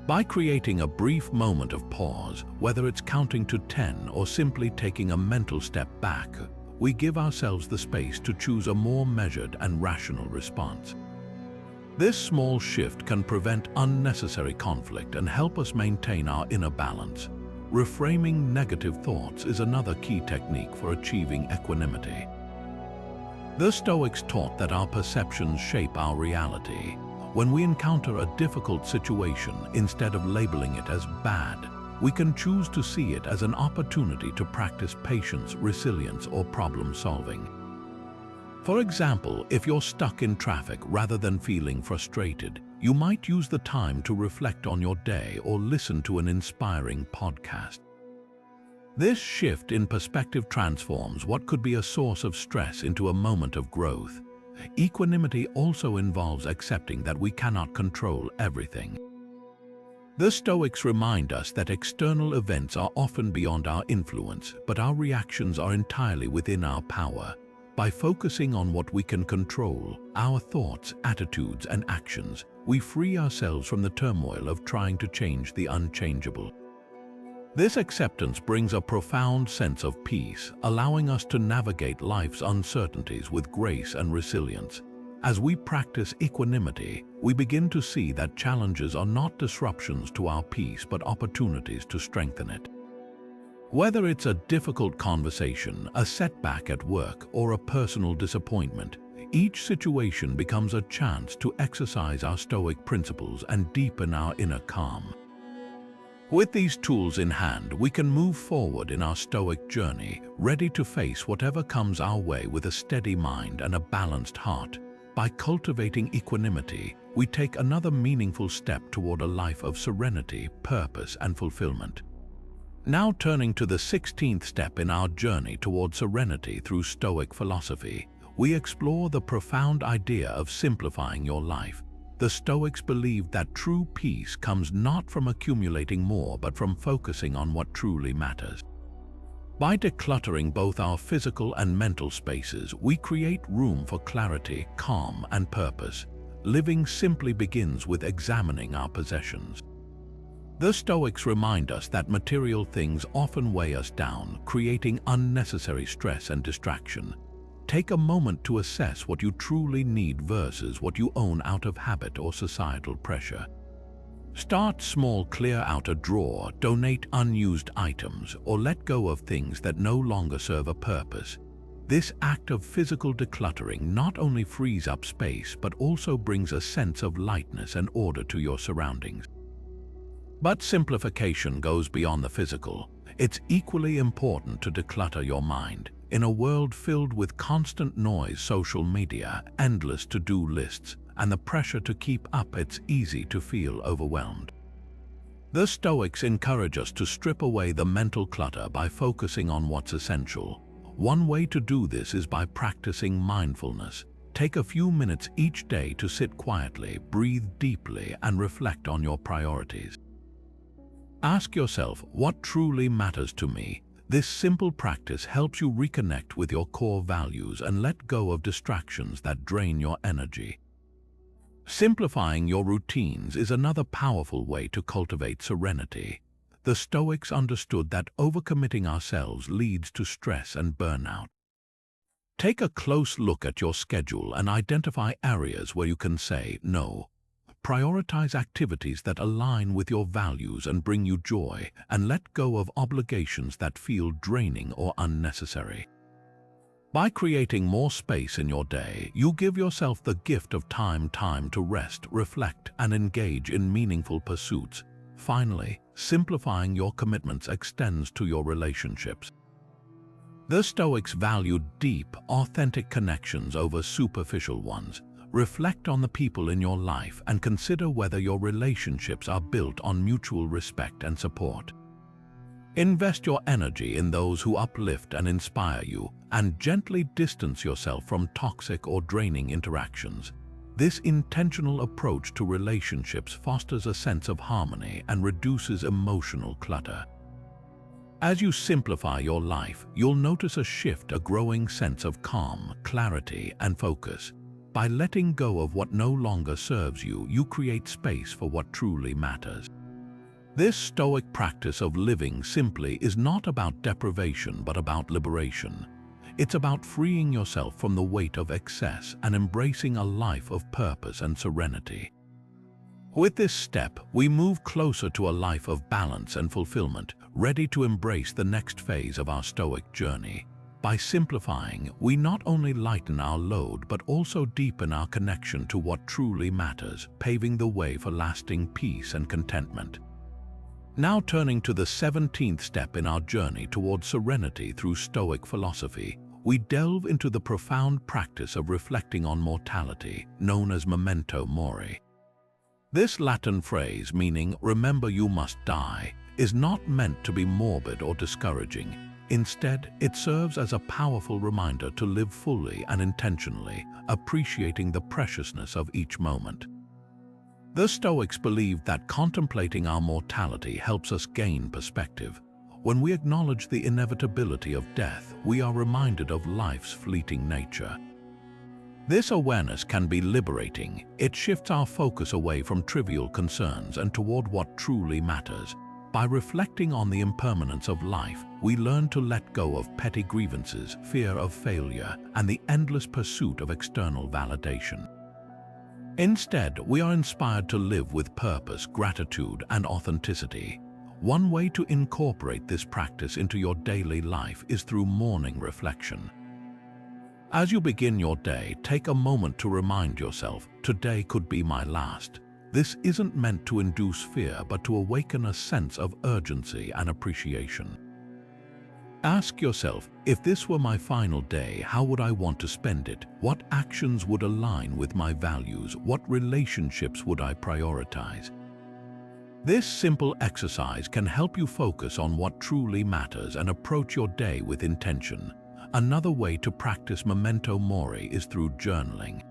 [SPEAKER 1] By creating a brief moment of pause, whether it's counting to 10 or simply taking a mental step back, we give ourselves the space to choose a more measured and rational response. This small shift can prevent unnecessary conflict and help us maintain our inner balance. Reframing negative thoughts is another key technique for achieving equanimity. The Stoics taught that our perceptions shape our reality. When we encounter a difficult situation, instead of labeling it as bad, we can choose to see it as an opportunity to practice patience, resilience, or problem solving. For example, if you're stuck in traffic rather than feeling frustrated, you might use the time to reflect on your day or listen to an inspiring podcast. This shift in perspective transforms what could be a source of stress into a moment of growth. Equanimity also involves accepting that we cannot control everything. The Stoics remind us that external events are often beyond our influence, but our reactions are entirely within our power. By focusing on what we can control, our thoughts, attitudes, and actions, we free ourselves from the turmoil of trying to change the unchangeable. This acceptance brings a profound sense of peace, allowing us to navigate life's uncertainties with grace and resilience. As we practice equanimity, we begin to see that challenges are not disruptions to our peace but opportunities to strengthen it. Whether it's a difficult conversation, a setback at work, or a personal disappointment, each situation becomes a chance to exercise our Stoic principles and deepen our inner calm. With these tools in hand, we can move forward in our Stoic journey, ready to face whatever comes our way with a steady mind and a balanced heart. By cultivating equanimity, we take another meaningful step toward a life of serenity, purpose, and fulfillment. Now turning to the 16th step in our journey toward serenity through Stoic philosophy, we explore the profound idea of simplifying your life. The Stoics believed that true peace comes not from accumulating more but from focusing on what truly matters. By decluttering both our physical and mental spaces, we create room for clarity, calm, and purpose. Living simply begins with examining our possessions. The Stoics remind us that material things often weigh us down, creating unnecessary stress and distraction. Take a moment to assess what you truly need versus what you own out of habit or societal pressure. Start small, clear out a drawer, donate unused items, or let go of things that no longer serve a purpose. This act of physical decluttering not only frees up space but also brings a sense of lightness and order to your surroundings. But simplification goes beyond the physical. It's equally important to declutter your mind. In a world filled with constant noise, social media, endless to-do lists, and the pressure to keep up, it's easy to feel overwhelmed. The Stoics encourage us to strip away the mental clutter by focusing on what's essential. One way to do this is by practicing mindfulness. Take a few minutes each day to sit quietly, breathe deeply, and reflect on your priorities. Ask yourself, what truly matters to me? This simple practice helps you reconnect with your core values and let go of distractions that drain your energy. Simplifying your routines is another powerful way to cultivate serenity. The Stoics understood that overcommitting ourselves leads to stress and burnout. Take a close look at your schedule and identify areas where you can say no. Prioritize activities that align with your values and bring you joy, and let go of obligations that feel draining or unnecessary. By creating more space in your day, you give yourself the gift of time to rest, reflect, and engage in meaningful pursuits. Finally, simplifying your commitments extends to your relationships. The Stoics valued deep, authentic connections over superficial ones. Reflect on the people in your life and consider whether your relationships are built on mutual respect and support. Invest your energy in those who uplift and inspire you, and gently distance yourself from toxic or draining interactions. This intentional approach to relationships fosters a sense of harmony and reduces emotional clutter. As you simplify your life, you'll notice a shift, a growing sense of calm, clarity, and focus. By letting go of what no longer serves you, you create space for what truly matters. This Stoic practice of living simply is not about deprivation but about liberation. It's about freeing yourself from the weight of excess and embracing a life of purpose and serenity. With this step, we move closer to a life of balance and fulfillment, ready to embrace the next phase of our Stoic journey. By simplifying, we not only lighten our load but also deepen our connection to what truly matters, paving the way for lasting peace and contentment. Now turning to the 17th step in our journey towards serenity through Stoic philosophy, we delve into the profound practice of reflecting on mortality, known as memento mori. This Latin phrase, meaning "remember you must die," is not meant to be morbid or discouraging. Instead, it serves as a powerful reminder to live fully and intentionally, appreciating the preciousness of each moment. The Stoics believed that contemplating our mortality helps us gain perspective. When we acknowledge the inevitability of death, we are reminded of life's fleeting nature. This awareness can be liberating. It shifts our focus away from trivial concerns and toward what truly matters. By reflecting on the impermanence of life, we learn to let go of petty grievances, fear of failure, and the endless pursuit of external validation. Instead, we are inspired to live with purpose, gratitude, and authenticity. One way to incorporate this practice into your daily life is through morning reflection. As you begin your day, take a moment to remind yourself, today could be my last. This isn't meant to induce fear, but to awaken a sense of urgency and appreciation. Ask yourself, if this were my final day, how would I want to spend it? What actions would align with my values? What relationships would I prioritize? This simple exercise can help you focus on what truly matters and approach your day with intention. Another way to practice memento mori is through journaling.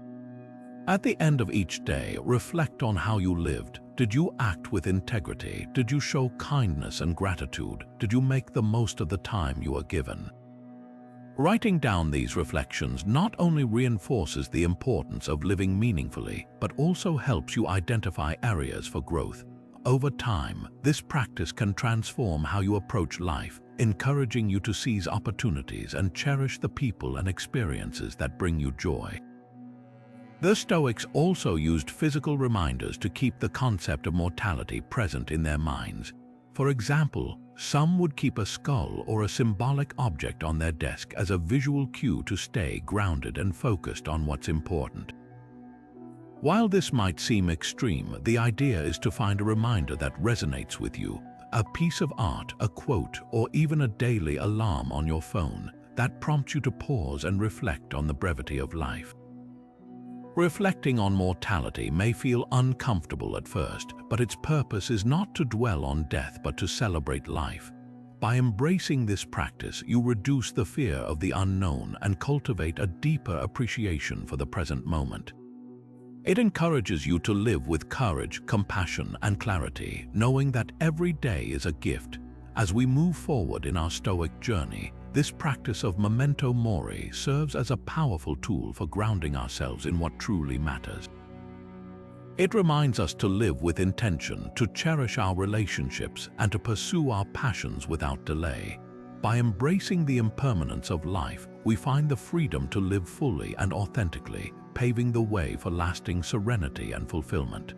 [SPEAKER 1] At the end of each day, reflect on how you lived. Did you act with integrity? Did you show kindness and gratitude? Did you make the most of the time you were given? Writing down these reflections not only reinforces the importance of living meaningfully, but also helps you identify areas for growth. Over time, this practice can transform how you approach life, encouraging you to seize opportunities and cherish the people and experiences that bring you joy. The Stoics also used physical reminders to keep the concept of mortality present in their minds. For example, some would keep a skull or a symbolic object on their desk as a visual cue to stay grounded and focused on what's important. While this might seem extreme, the idea is to find a reminder that resonates with you, a piece of art, a quote, or even a daily alarm on your phone that prompts you to pause and reflect on the brevity of life. Reflecting on mortality may feel uncomfortable at first, but its purpose is not to dwell on death but to celebrate life. By embracing this practice, you reduce the fear of the unknown and cultivate a deeper appreciation for the present moment. It encourages you to live with courage, compassion, and clarity, knowing that every day is a gift. As we move forward in our Stoic journey, this practice of memento mori serves as a powerful tool for grounding ourselves in what truly matters. It reminds us to live with intention, to cherish our relationships, and to pursue our passions without delay. By embracing the impermanence of life, we find the freedom to live fully and authentically, paving the way for lasting serenity and fulfillment.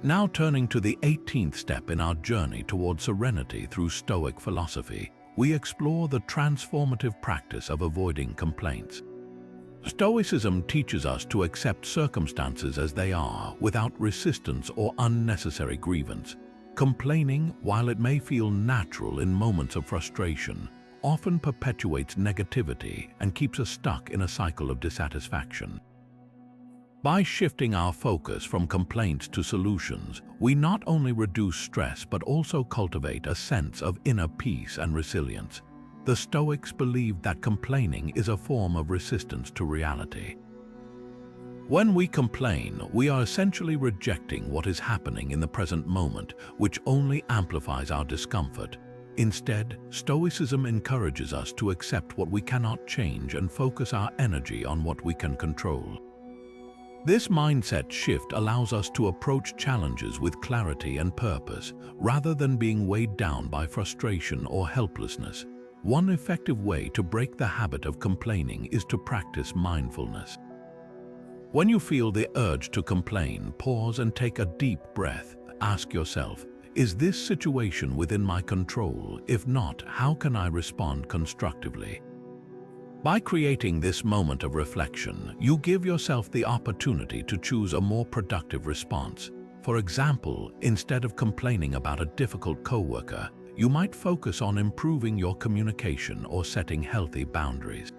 [SPEAKER 1] Now turning to the 18th step in our journey toward serenity through Stoic philosophy, we explore the transformative practice of avoiding complaints. Stoicism teaches us to accept circumstances as they are, without resistance or unnecessary grievance. Complaining, while it may feel natural in moments of frustration, often perpetuates negativity and keeps us stuck in a cycle of dissatisfaction. By shifting our focus from complaints to solutions, we not only reduce stress but also cultivate a sense of inner peace and resilience. The Stoics believed that complaining is a form of resistance to reality. When we complain, we are essentially rejecting what is happening in the present moment, which only amplifies our discomfort. Instead, Stoicism encourages us to accept what we cannot change and focus our energy on what we can control. This mindset shift allows us to approach challenges with clarity and purpose, rather than being weighed down by frustration or helplessness. One effective way to break the habit of complaining is to practice mindfulness. When you feel the urge to complain, pause and take a deep breath. Ask yourself, is this situation within my control? If not, how can I respond constructively? By creating this moment of reflection, you give yourself the opportunity to choose a more productive response. For example, instead of complaining about a difficult coworker, you might focus on improving your communication or setting healthy boundaries.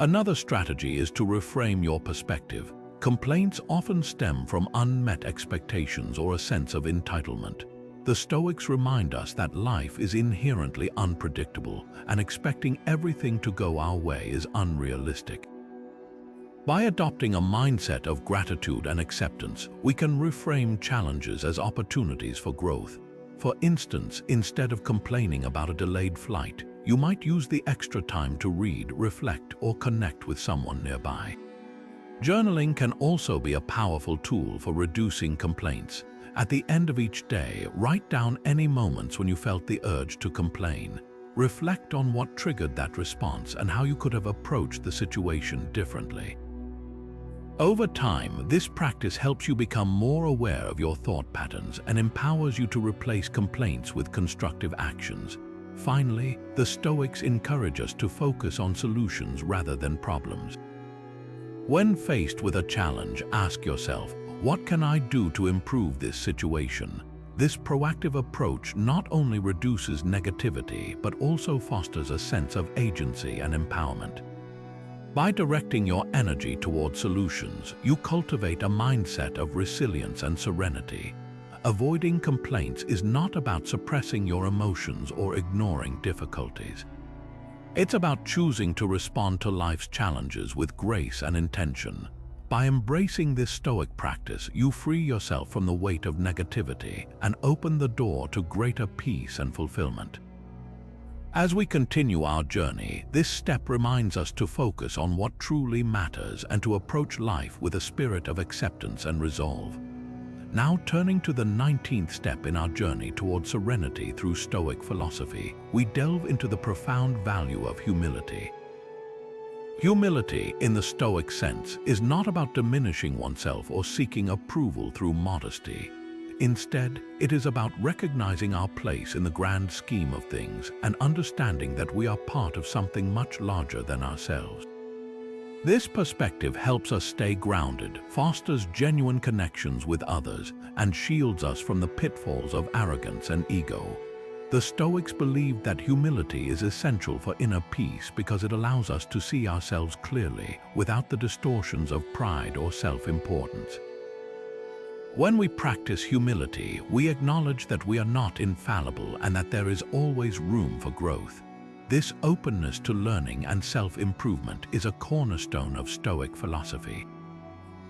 [SPEAKER 1] Another strategy is to reframe your perspective. Complaints often stem from unmet expectations or a sense of entitlement. The Stoics remind us that life is inherently unpredictable, and expecting everything to go our way is unrealistic. By adopting a mindset of gratitude and acceptance, we can reframe challenges as opportunities for growth. For instance, instead of complaining about a delayed flight, you might use the extra time to read, reflect, or connect with someone nearby. Journaling can also be a powerful tool for reducing complaints. At the end of each day, write down any moments when you felt the urge to complain. Reflect on what triggered that response and how you could have approached the situation differently. Over time, this practice helps you become more aware of your thought patterns and empowers you to replace complaints with constructive actions. Finally, the Stoics encourage us to focus on solutions rather than problems. When faced with a challenge, ask yourself, what can I do to improve this situation? This proactive approach not only reduces negativity, but also fosters a sense of agency and empowerment. By directing your energy toward solutions, you cultivate a mindset of resilience and serenity. Avoiding complaints is not about suppressing your emotions or ignoring difficulties. It's about choosing to respond to life's challenges with grace and intention. By embracing this Stoic practice, you free yourself from the weight of negativity and open the door to greater peace and fulfillment. As we continue our journey, this step reminds us to focus on what truly matters and to approach life with a spirit of acceptance and resolve. Now turning to the 19th step in our journey toward serenity through Stoic philosophy, we delve into the profound value of humility. Humility, in the Stoic sense, is not about diminishing oneself or seeking approval through modesty. Instead, it is about recognizing our place in the grand scheme of things and understanding that we are part of something much larger than ourselves. This perspective helps us stay grounded, fosters genuine connections with others, and shields us from the pitfalls of arrogance and ego. The Stoics believed that humility is essential for inner peace because it allows us to see ourselves clearly without the distortions of pride or self-importance. When we practice humility, we acknowledge that we are not infallible and that there is always room for growth. This openness to learning and self-improvement is a cornerstone of Stoic philosophy.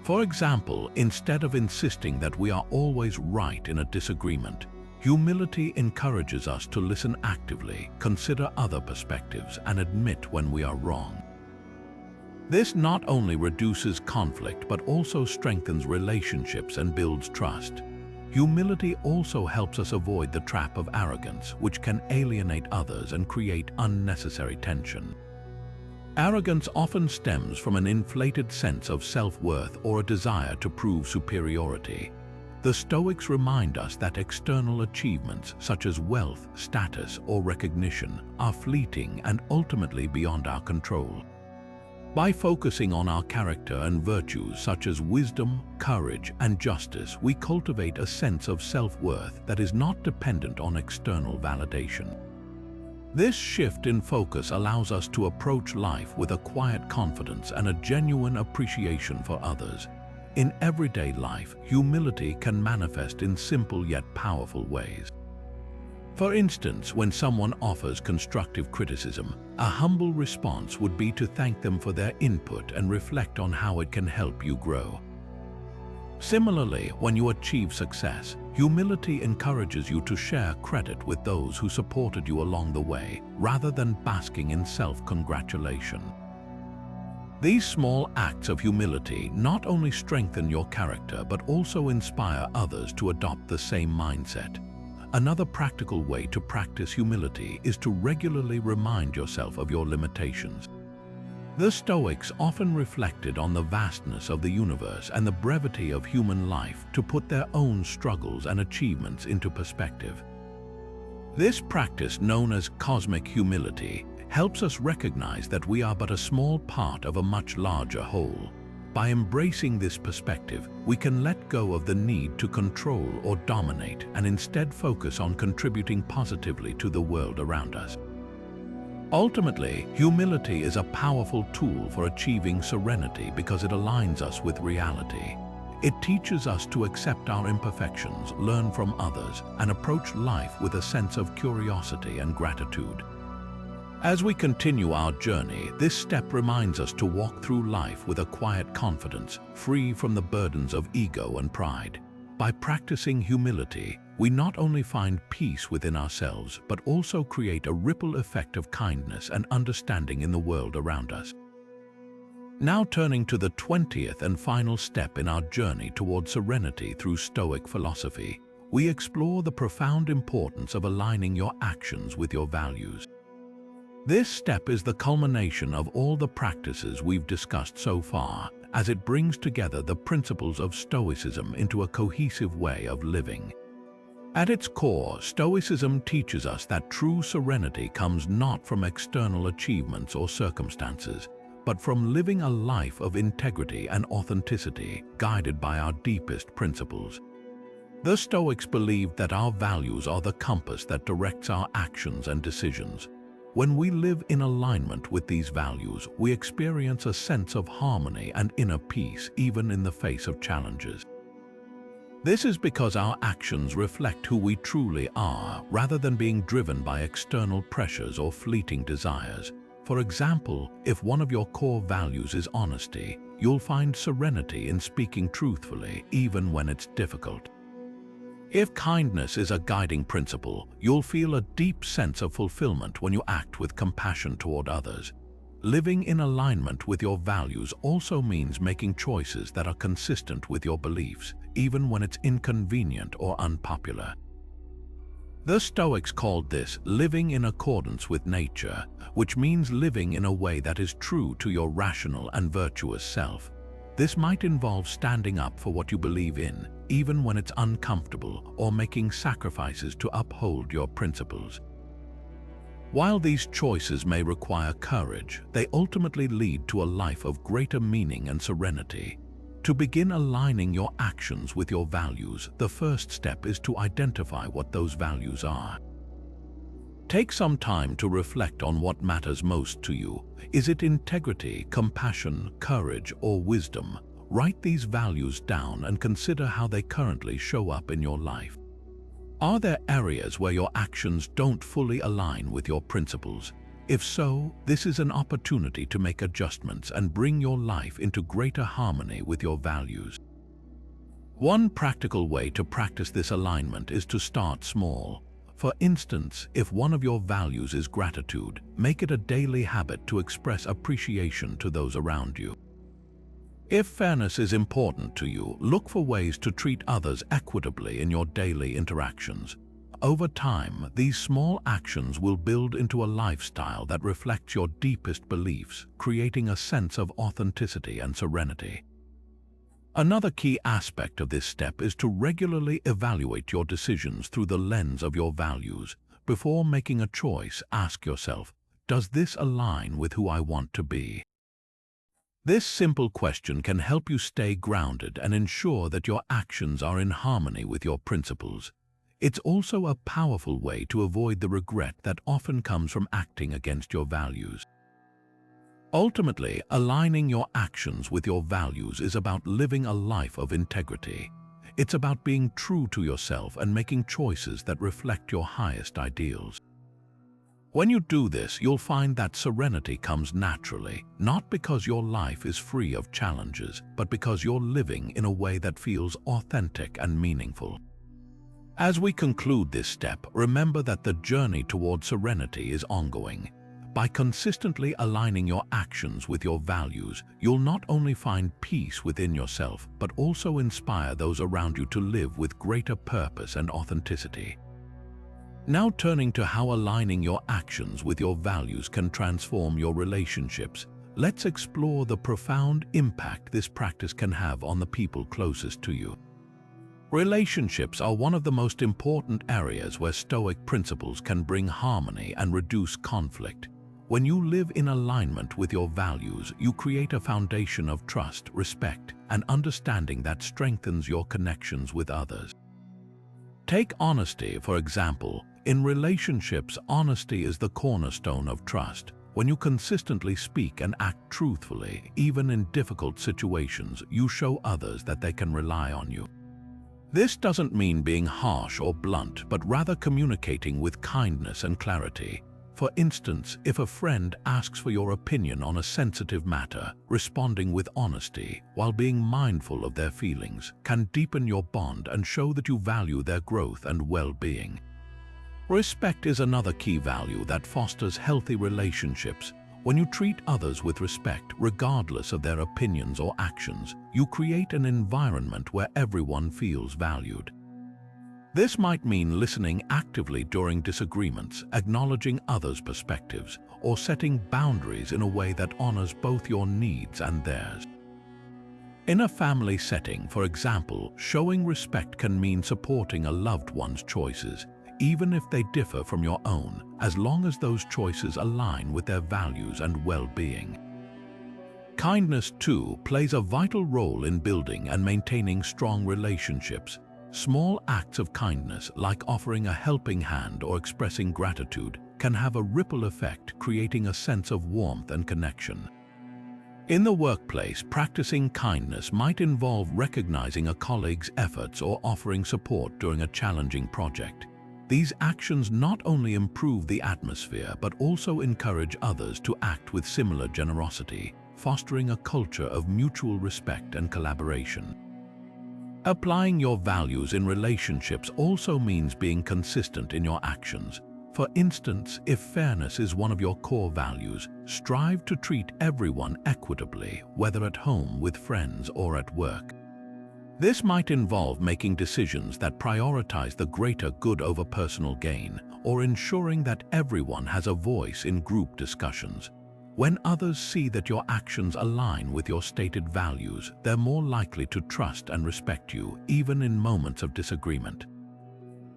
[SPEAKER 1] For example, instead of insisting that we are always right in a disagreement, humility encourages us to listen actively, consider other perspectives, and admit when we are wrong. This not only reduces conflict but also strengthens relationships and builds trust. Humility also helps us avoid the trap of arrogance, which can alienate others and create unnecessary tension. Arrogance often stems from an inflated sense of self-worth or a desire to prove superiority. The Stoics remind us that external achievements such as wealth, status, or recognition are fleeting and ultimately beyond our control. By focusing on our character and virtues such as wisdom, courage, and justice, we cultivate a sense of self-worth that is not dependent on external validation. This shift in focus allows us to approach life with a quiet confidence and a genuine appreciation for others. In everyday life, humility can manifest in simple yet powerful ways. For instance, when someone offers constructive criticism, a humble response would be to thank them for their input and reflect on how it can help you grow. Similarly, when you achieve success, humility encourages you to share credit with those who supported you along the way, rather than basking in self-congratulation. These small acts of humility not only strengthen your character but also inspire others to adopt the same mindset. Another practical way to practice humility is to regularly remind yourself of your limitations. The Stoics often reflected on the vastness of the universe and the brevity of human life to put their own struggles and achievements into perspective. This practice, known as cosmic humility, helps us recognize that we are but a small part of a much larger whole. By embracing this perspective, we can let go of the need to control or dominate and instead focus on contributing positively to the world around us. Ultimately, humility is a powerful tool for achieving serenity because it aligns us with reality. It teaches us to accept our imperfections, learn from others, and approach life with a sense of curiosity and gratitude. As we continue our journey, this step reminds us to walk through life with a quiet confidence, free from the burdens of ego and pride. By practicing humility, we not only find peace within ourselves, but also create a ripple effect of kindness and understanding in the world around us. Now turning to the 20th and final step in our journey toward serenity through Stoic philosophy, we explore the profound importance of aligning your actions with your values. This step is the culmination of all the practices we've discussed so far, as it brings together the principles of Stoicism into a cohesive way of living. At its core, Stoicism teaches us that true serenity comes not from external achievements or circumstances, but from living a life of integrity and authenticity, guided by our deepest principles. The Stoics believed that our values are the compass that directs our actions and decisions. When we live in alignment with these values, we experience a sense of harmony and inner peace even in the face of challenges. This is because our actions reflect who we truly are, rather than being driven by external pressures or fleeting desires. For example, if one of your core values is honesty, you'll find serenity in speaking truthfully, even when it's difficult. If kindness is a guiding principle, you'll feel a deep sense of fulfillment when you act with compassion toward others. Living in alignment with your values also means making choices that are consistent with your beliefs, even when it's inconvenient or unpopular. The Stoics called this living in accordance with nature, which means living in a way that is true to your rational and virtuous self. This might involve standing up for what you believe in, even when it's uncomfortable, or making sacrifices to uphold your principles. While these choices may require courage, they ultimately lead to a life of greater meaning and serenity. To begin aligning your actions with your values, the first step is to identify what those values are. Take some time to reflect on what matters most to you. Is it integrity, compassion, courage, or wisdom? Write these values down and consider how they currently show up in your life. Are there areas where your actions don't fully align with your principles? If so, this is an opportunity to make adjustments and bring your life into greater harmony with your values. One practical way to practice this alignment is to start small. For instance, if one of your values is gratitude, make it a daily habit to express appreciation to those around you. If fairness is important to you, look for ways to treat others equitably in your daily interactions. Over time, these small actions will build into a lifestyle that reflects your deepest beliefs, creating a sense of authenticity and serenity. Another key aspect of this step is to regularly evaluate your decisions through the lens of your values. Before making a choice, ask yourself, does this align with who I want to be? This simple question can help you stay grounded and ensure that your actions are in harmony with your principles. It's also a powerful way to avoid the regret that often comes from acting against your values. Ultimately, aligning your actions with your values is about living a life of integrity. It's about being true to yourself and making choices that reflect your highest ideals. When you do this, you'll find that serenity comes naturally, not because your life is free of challenges, but because you're living in a way that feels authentic and meaningful. As we conclude this step, remember that the journey toward serenity is ongoing. By consistently aligning your actions with your values, you'll not only find peace within yourself, but also inspire those around you to live with greater purpose and authenticity. Now turning to how aligning your actions with your values can transform your relationships, let's explore the profound impact this practice can have on the people closest to you. Relationships are one of the most important areas where Stoic principles can bring harmony and reduce conflict. When you live in alignment with your values, you create a foundation of trust, respect, and understanding that strengthens your connections with others. Take honesty, for example. In relationships, honesty is the cornerstone of trust. When you consistently speak and act truthfully, even in difficult situations, you show others that they can rely on you. This doesn't mean being harsh or blunt, but rather communicating with kindness and clarity. For instance, if a friend asks for your opinion on a sensitive matter, responding with honesty while being mindful of their feelings can deepen your bond and show that you value their growth and well-being. Respect is another key value that fosters healthy relationships. When you treat others with respect, regardless of their opinions or actions, you create an environment where everyone feels valued. This might mean listening actively during disagreements, acknowledging others' perspectives, or setting boundaries in a way that honors both your needs and theirs. In a family setting, for example, showing respect can mean supporting a loved one's choices, even if they differ from your own, as long as those choices align with their values and well-being. Kindness, too, plays a vital role in building and maintaining strong relationships. Small acts of kindness, like offering a helping hand or expressing gratitude, can have a ripple effect, creating a sense of warmth and connection. In the workplace, practicing kindness might involve recognizing a colleague's efforts or offering support during a challenging project. These actions not only improve the atmosphere, but also encourage others to act with similar generosity, fostering a culture of mutual respect and collaboration. Applying your values in relationships also means being consistent in your actions. For instance, if fairness is one of your core values, strive to treat everyone equitably, whether at home, with friends, or at work. This might involve making decisions that prioritize the greater good over personal gain, or ensuring that everyone has a voice in group discussions. When others see that your actions align with your stated values, they're more likely to trust and respect you, even in moments of disagreement.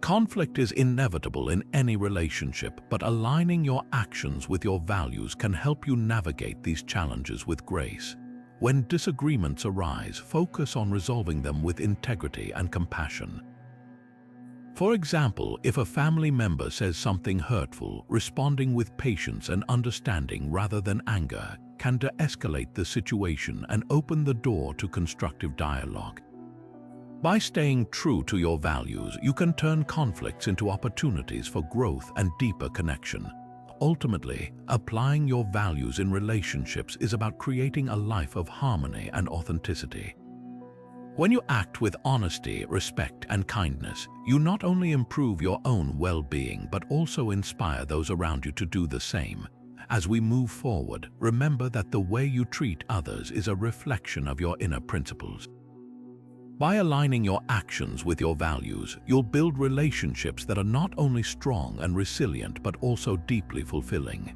[SPEAKER 1] Conflict is inevitable in any relationship, but aligning your actions with your values can help you navigate these challenges with grace. When disagreements arise, focus on resolving them with integrity and compassion. For example, if a family member says something hurtful, responding with patience and understanding rather than anger can de-escalate the situation and open the door to constructive dialogue. By staying true to your values, you can turn conflicts into opportunities for growth and deeper connection. Ultimately, applying your values in relationships is about creating a life of harmony and authenticity. When you act with honesty, respect, and kindness, you not only improve your own well-being but also inspire those around you to do the same. As we move forward, remember that the way you treat others is a reflection of your inner principles. By aligning your actions with your values, you'll build relationships that are not only strong and resilient but also deeply fulfilling.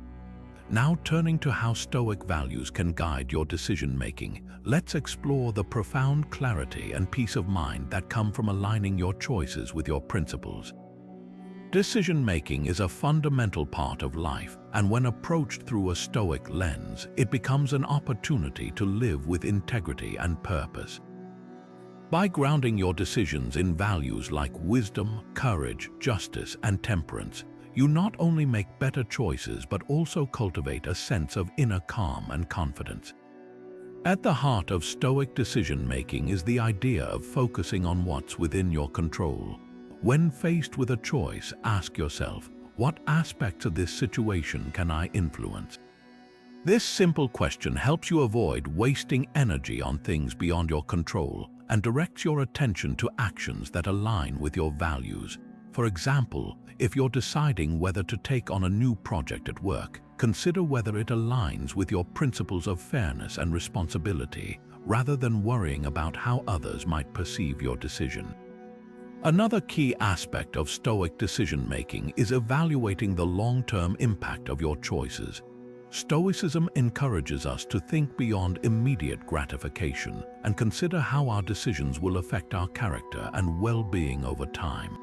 [SPEAKER 1] Now, turning to how Stoic values can guide your decision-making, let's explore the profound clarity and peace of mind that come from aligning your choices with your principles. Decision-making is a fundamental part of life, and when approached through a Stoic lens, it becomes an opportunity to live with integrity and purpose. By grounding your decisions in values like wisdom, courage, justice, and temperance, you not only make better choices but also cultivate a sense of inner calm and confidence. At the heart of Stoic decision-making is the idea of focusing on what's within your control. When faced with a choice, ask yourself, what aspects of this situation can I influence? This simple question helps you avoid wasting energy on things beyond your control and directs your attention to actions that align with your values. For example, if you're deciding whether to take on a new project at work, consider whether it aligns with your principles of fairness and responsibility, rather than worrying about how others might perceive your decision. Another key aspect of Stoic decision-making is evaluating the long-term impact of your choices. Stoicism encourages us to think beyond immediate gratification and consider how our decisions will affect our character and well-being over time.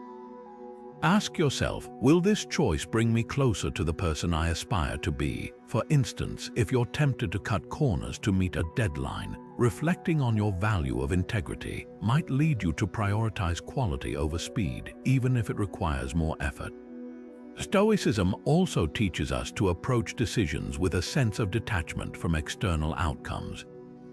[SPEAKER 1] Ask yourself, will this choice bring me closer to the person I aspire to be? For instance, if you're tempted to cut corners to meet a deadline, reflecting on your value of integrity might lead you to prioritize quality over speed, even if it requires more effort. Stoicism also teaches us to approach decisions with a sense of detachment from external outcomes.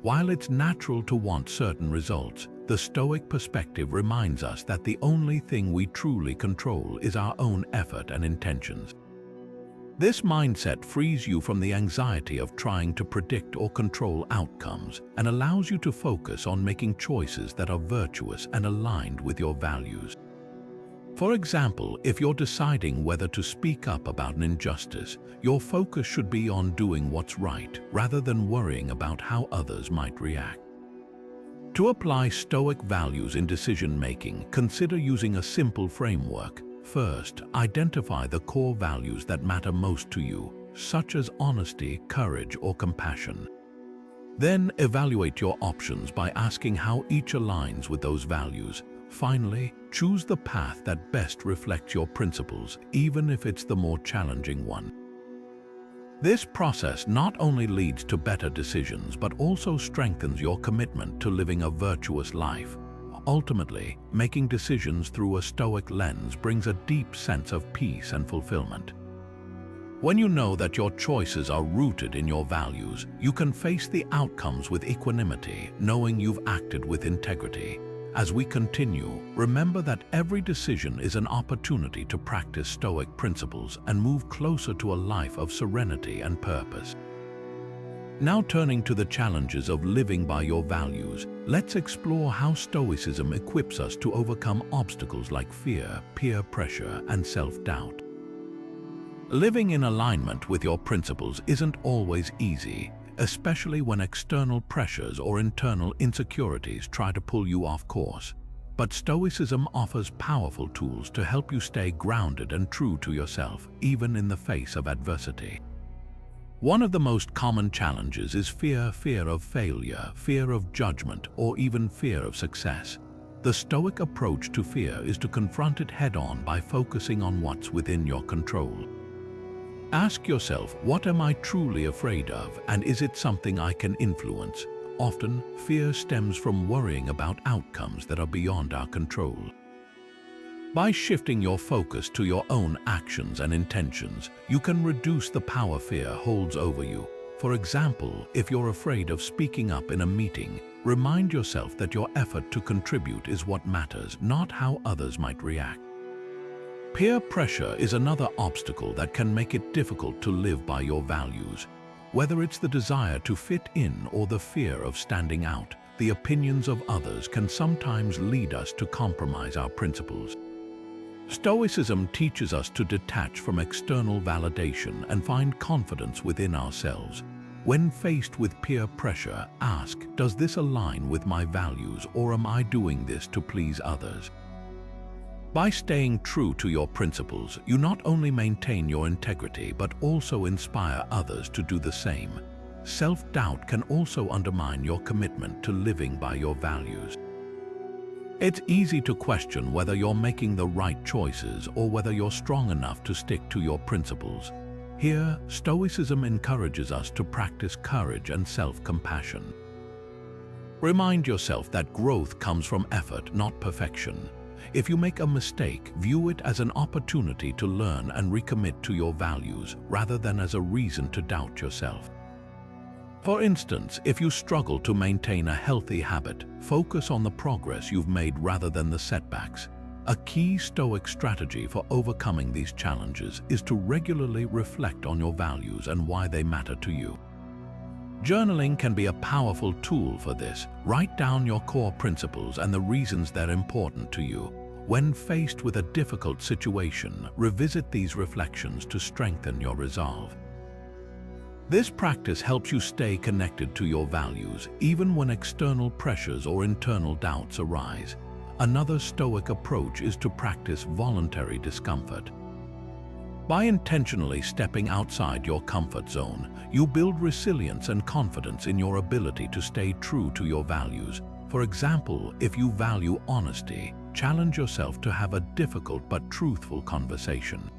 [SPEAKER 1] While it's natural to want certain results, the Stoic perspective reminds us that the only thing we truly control is our own effort and intentions. This mindset frees you from the anxiety of trying to predict or control outcomes and allows you to focus on making choices that are virtuous and aligned with your values. For example, if you're deciding whether to speak up about an injustice, your focus should be on doing what's right rather than worrying about how others might react. To apply Stoic values in decision-making, consider using a simple framework. First, identify the core values that matter most to you, such as honesty, courage, or compassion. Then, evaluate your options by asking how each aligns with those values. Finally, choose the path that best reflects your principles, even if it's the more challenging one. This process not only leads to better decisions but also strengthens your commitment to living a virtuous life. Ultimately, making decisions through a Stoic lens brings a deep sense of peace and fulfillment. When you know that your choices are rooted in your values, you can face the outcomes with equanimity, knowing you've acted with integrity. As we continue, remember that every decision is an opportunity to practice Stoic principles and move closer to a life of serenity and purpose. Now, turning to the challenges of living by your values, let's explore how Stoicism equips us to overcome obstacles like fear, peer pressure, and self-doubt. Living in alignment with your principles isn't always easy, especially when external pressures or internal insecurities try to pull you off course. But Stoicism offers powerful tools to help you stay grounded and true to yourself, even in the face of adversity. One of the most common challenges is fear of failure, fear of judgment, or even fear of success. The Stoic approach to fear is to confront it head-on by focusing on what's within your control. Ask yourself, what am I truly afraid of, and is it something I can influence? Often, fear stems from worrying about outcomes that are beyond our control. By shifting your focus to your own actions and intentions, you can reduce the power fear holds over you. For example, if you're afraid of speaking up in a meeting, remind yourself that your effort to contribute is what matters, not how others might react. Peer pressure is another obstacle that can make it difficult to live by your values. Whether it's the desire to fit in or the fear of standing out, the opinions of others can sometimes lead us to compromise our principles. Stoicism teaches us to detach from external validation and find confidence within ourselves. When faced with peer pressure, ask, does this align with my values, or am I doing this to please others? By staying true to your principles, you not only maintain your integrity but also inspire others to do the same. Self-doubt can also undermine your commitment to living by your values. It's easy to question whether you're making the right choices or whether you're strong enough to stick to your principles. Here, Stoicism encourages us to practice courage and self-compassion. Remind yourself that growth comes from effort, not perfection. If you make a mistake, view it as an opportunity to learn and recommit to your values rather than as a reason to doubt yourself. For instance, if you struggle to maintain a healthy habit, focus on the progress you've made rather than the setbacks. A key Stoic strategy for overcoming these challenges is to regularly reflect on your values and why they matter to you. Journaling can be a powerful tool for this. Write down your core principles and the reasons they're important to you. When faced with a difficult situation, revisit these reflections to strengthen your resolve. This practice helps you stay connected to your values, even when external pressures or internal doubts arise. Another Stoic approach is to practice voluntary discomfort. By intentionally stepping outside your comfort zone, you build resilience and confidence in your ability to stay true to your values. For example, if you value honesty, challenge yourself to have a difficult but truthful conversation.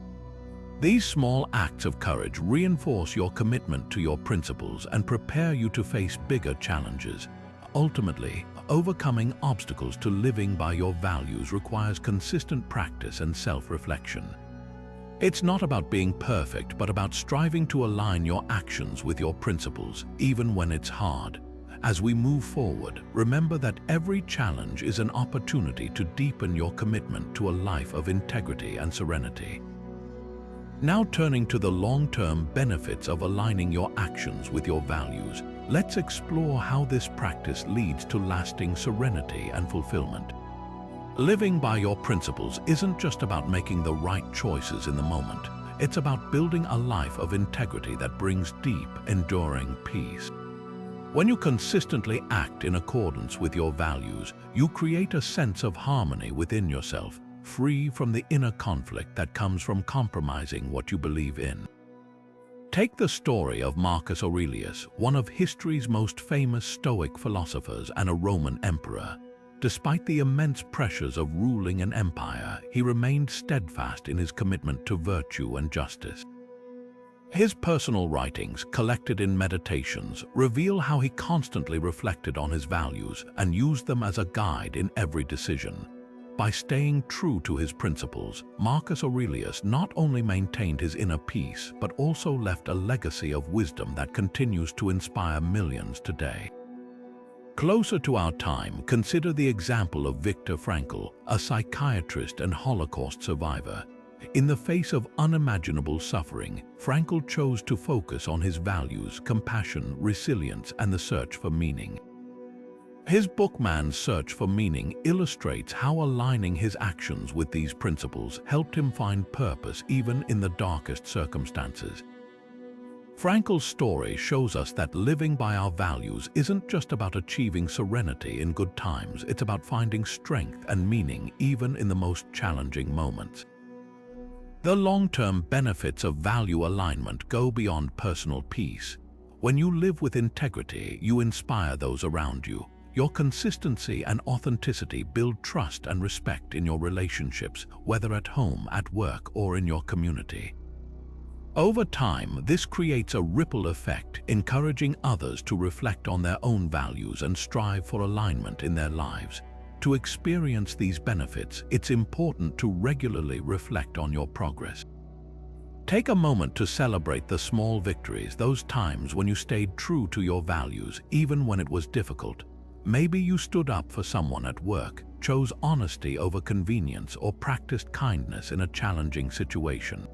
[SPEAKER 1] These small acts of courage reinforce your commitment to your principles and prepare you to face bigger challenges. Ultimately, overcoming obstacles to living by your values requires consistent practice and self-reflection. It's not about being perfect, but about striving to align your actions with your principles, even when it's hard. As we move forward, remember that every challenge is an opportunity to deepen your commitment to a life of integrity and serenity. Now turning to the long-term benefits of aligning your actions with your values, let's explore how this practice leads to lasting serenity and fulfillment. Living by your principles isn't just about making the right choices in the moment. It's about building a life of integrity that brings deep, enduring peace. When you consistently act in accordance with your values, you create a sense of harmony within yourself, free from the inner conflict that comes from compromising what you believe in. Take the story of Marcus Aurelius, one of history's most famous Stoic philosophers and a Roman emperor. Despite the immense pressures of ruling an empire, he remained steadfast in his commitment to virtue and justice. His personal writings, collected in Meditations, reveal how he constantly reflected on his values and used them as a guide in every decision. By staying true to his principles, Marcus Aurelius not only maintained his inner peace, but also left a legacy of wisdom that continues to inspire millions today. Closer to our time, consider the example of Viktor Frankl, a psychiatrist and Holocaust survivor. In the face of unimaginable suffering, Frankl chose to focus on his values, compassion, resilience, and the search for meaning. His book Man's Search for Meaning illustrates how aligning his actions with these principles helped him find purpose even in the darkest circumstances. Frankl's story shows us that living by our values isn't just about achieving serenity in good times, it's about finding strength and meaning even in the most challenging moments. The long-term benefits of value alignment go beyond personal peace. When you live with integrity, you inspire those around you. Your consistency and authenticity build trust and respect in your relationships, whether at home, at work, or in your community. Over time, this creates a ripple effect, encouraging others to reflect on their own values and strive for alignment in their lives. To experience these benefits, it's important to regularly reflect on your progress. Take a moment to celebrate the small victories, those times when you stayed true to your values, even when it was difficult. Maybe you stood up for someone at work, chose honesty over convenience, or practiced kindness in a challenging situation.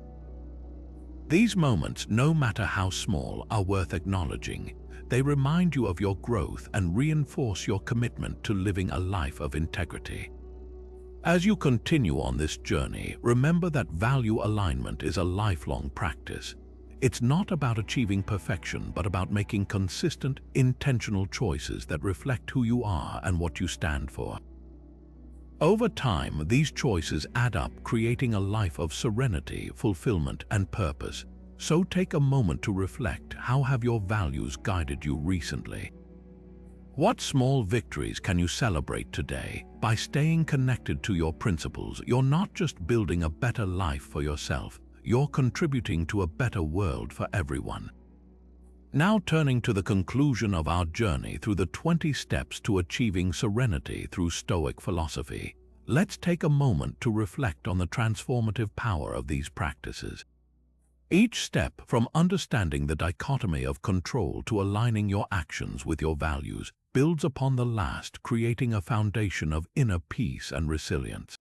[SPEAKER 1] These moments, no matter how small, are worth acknowledging. They remind you of your growth and reinforce your commitment to living a life of integrity. As you continue on this journey, remember that value alignment is a lifelong practice. It's not about achieving perfection, but about making consistent, intentional choices that reflect who you are and what you stand for. Over time, these choices add up, creating a life of serenity, fulfillment, and purpose. So take a moment to reflect. How have your values guided you recently? What small victories can you celebrate today? By staying connected to your principles, you're not just building a better life for yourself, you're contributing to a better world for everyone. Now turning to the conclusion of our journey through the 20 steps to achieving serenity through Stoic philosophy, let's take a moment to reflect on the transformative power of these practices. Each step, from understanding the dichotomy of control to aligning your actions with your values, builds upon the last, creating a foundation of inner peace and resilience.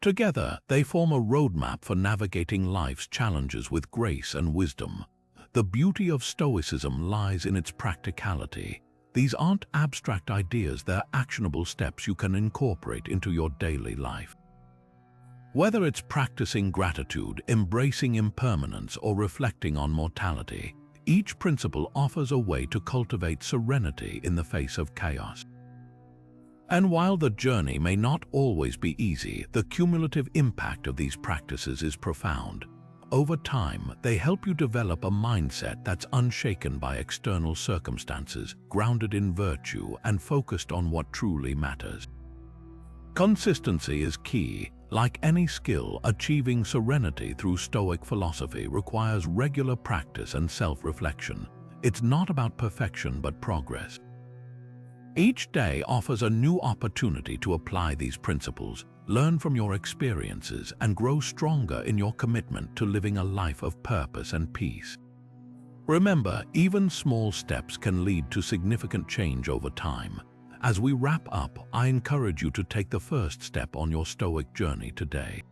[SPEAKER 1] Together, they form a roadmap for navigating life's challenges with grace and wisdom. The beauty of Stoicism lies in its practicality. These aren't abstract ideas, they're actionable steps you can incorporate into your daily life. Whether it's practicing gratitude, embracing impermanence, or reflecting on mortality, each principle offers a way to cultivate serenity in the face of chaos. And while the journey may not always be easy, the cumulative impact of these practices is profound. Over time, they help you develop a mindset that's unshaken by external circumstances, grounded in virtue, and focused on what truly matters. Consistency is key. Like any skill, achieving serenity through Stoic philosophy requires regular practice and self-reflection. It's not about perfection but progress. Each day offers a new opportunity to apply these principles, learn from your experiences, and grow stronger in your commitment to living a life of purpose and peace. Remember, even small steps can lead to significant change over time. As we wrap up, I encourage you to take the first step on your Stoic journey today.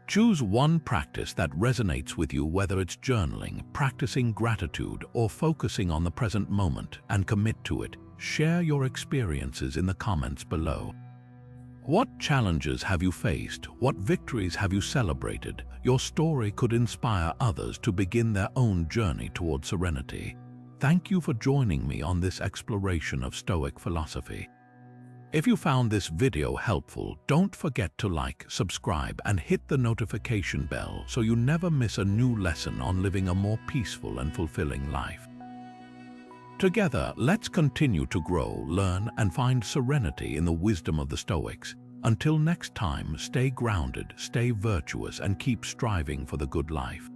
[SPEAKER 1] Choose one practice that resonates with you, whether it's journaling, practicing gratitude, or focusing on the present moment, and commit to it. Share your experiences in the comments below. What challenges have you faced? What victories have you celebrated? Your story could inspire others to begin their own journey toward serenity. Thank you for joining me on this exploration of Stoic philosophy. If you found this video helpful, don't forget to like, subscribe, and hit the notification bell so you never miss a new lesson on living a more peaceful and fulfilling life. Together, let's continue to grow, learn, and find serenity in the wisdom of the Stoics. Until next time, stay grounded, stay virtuous, and keep striving for the good life.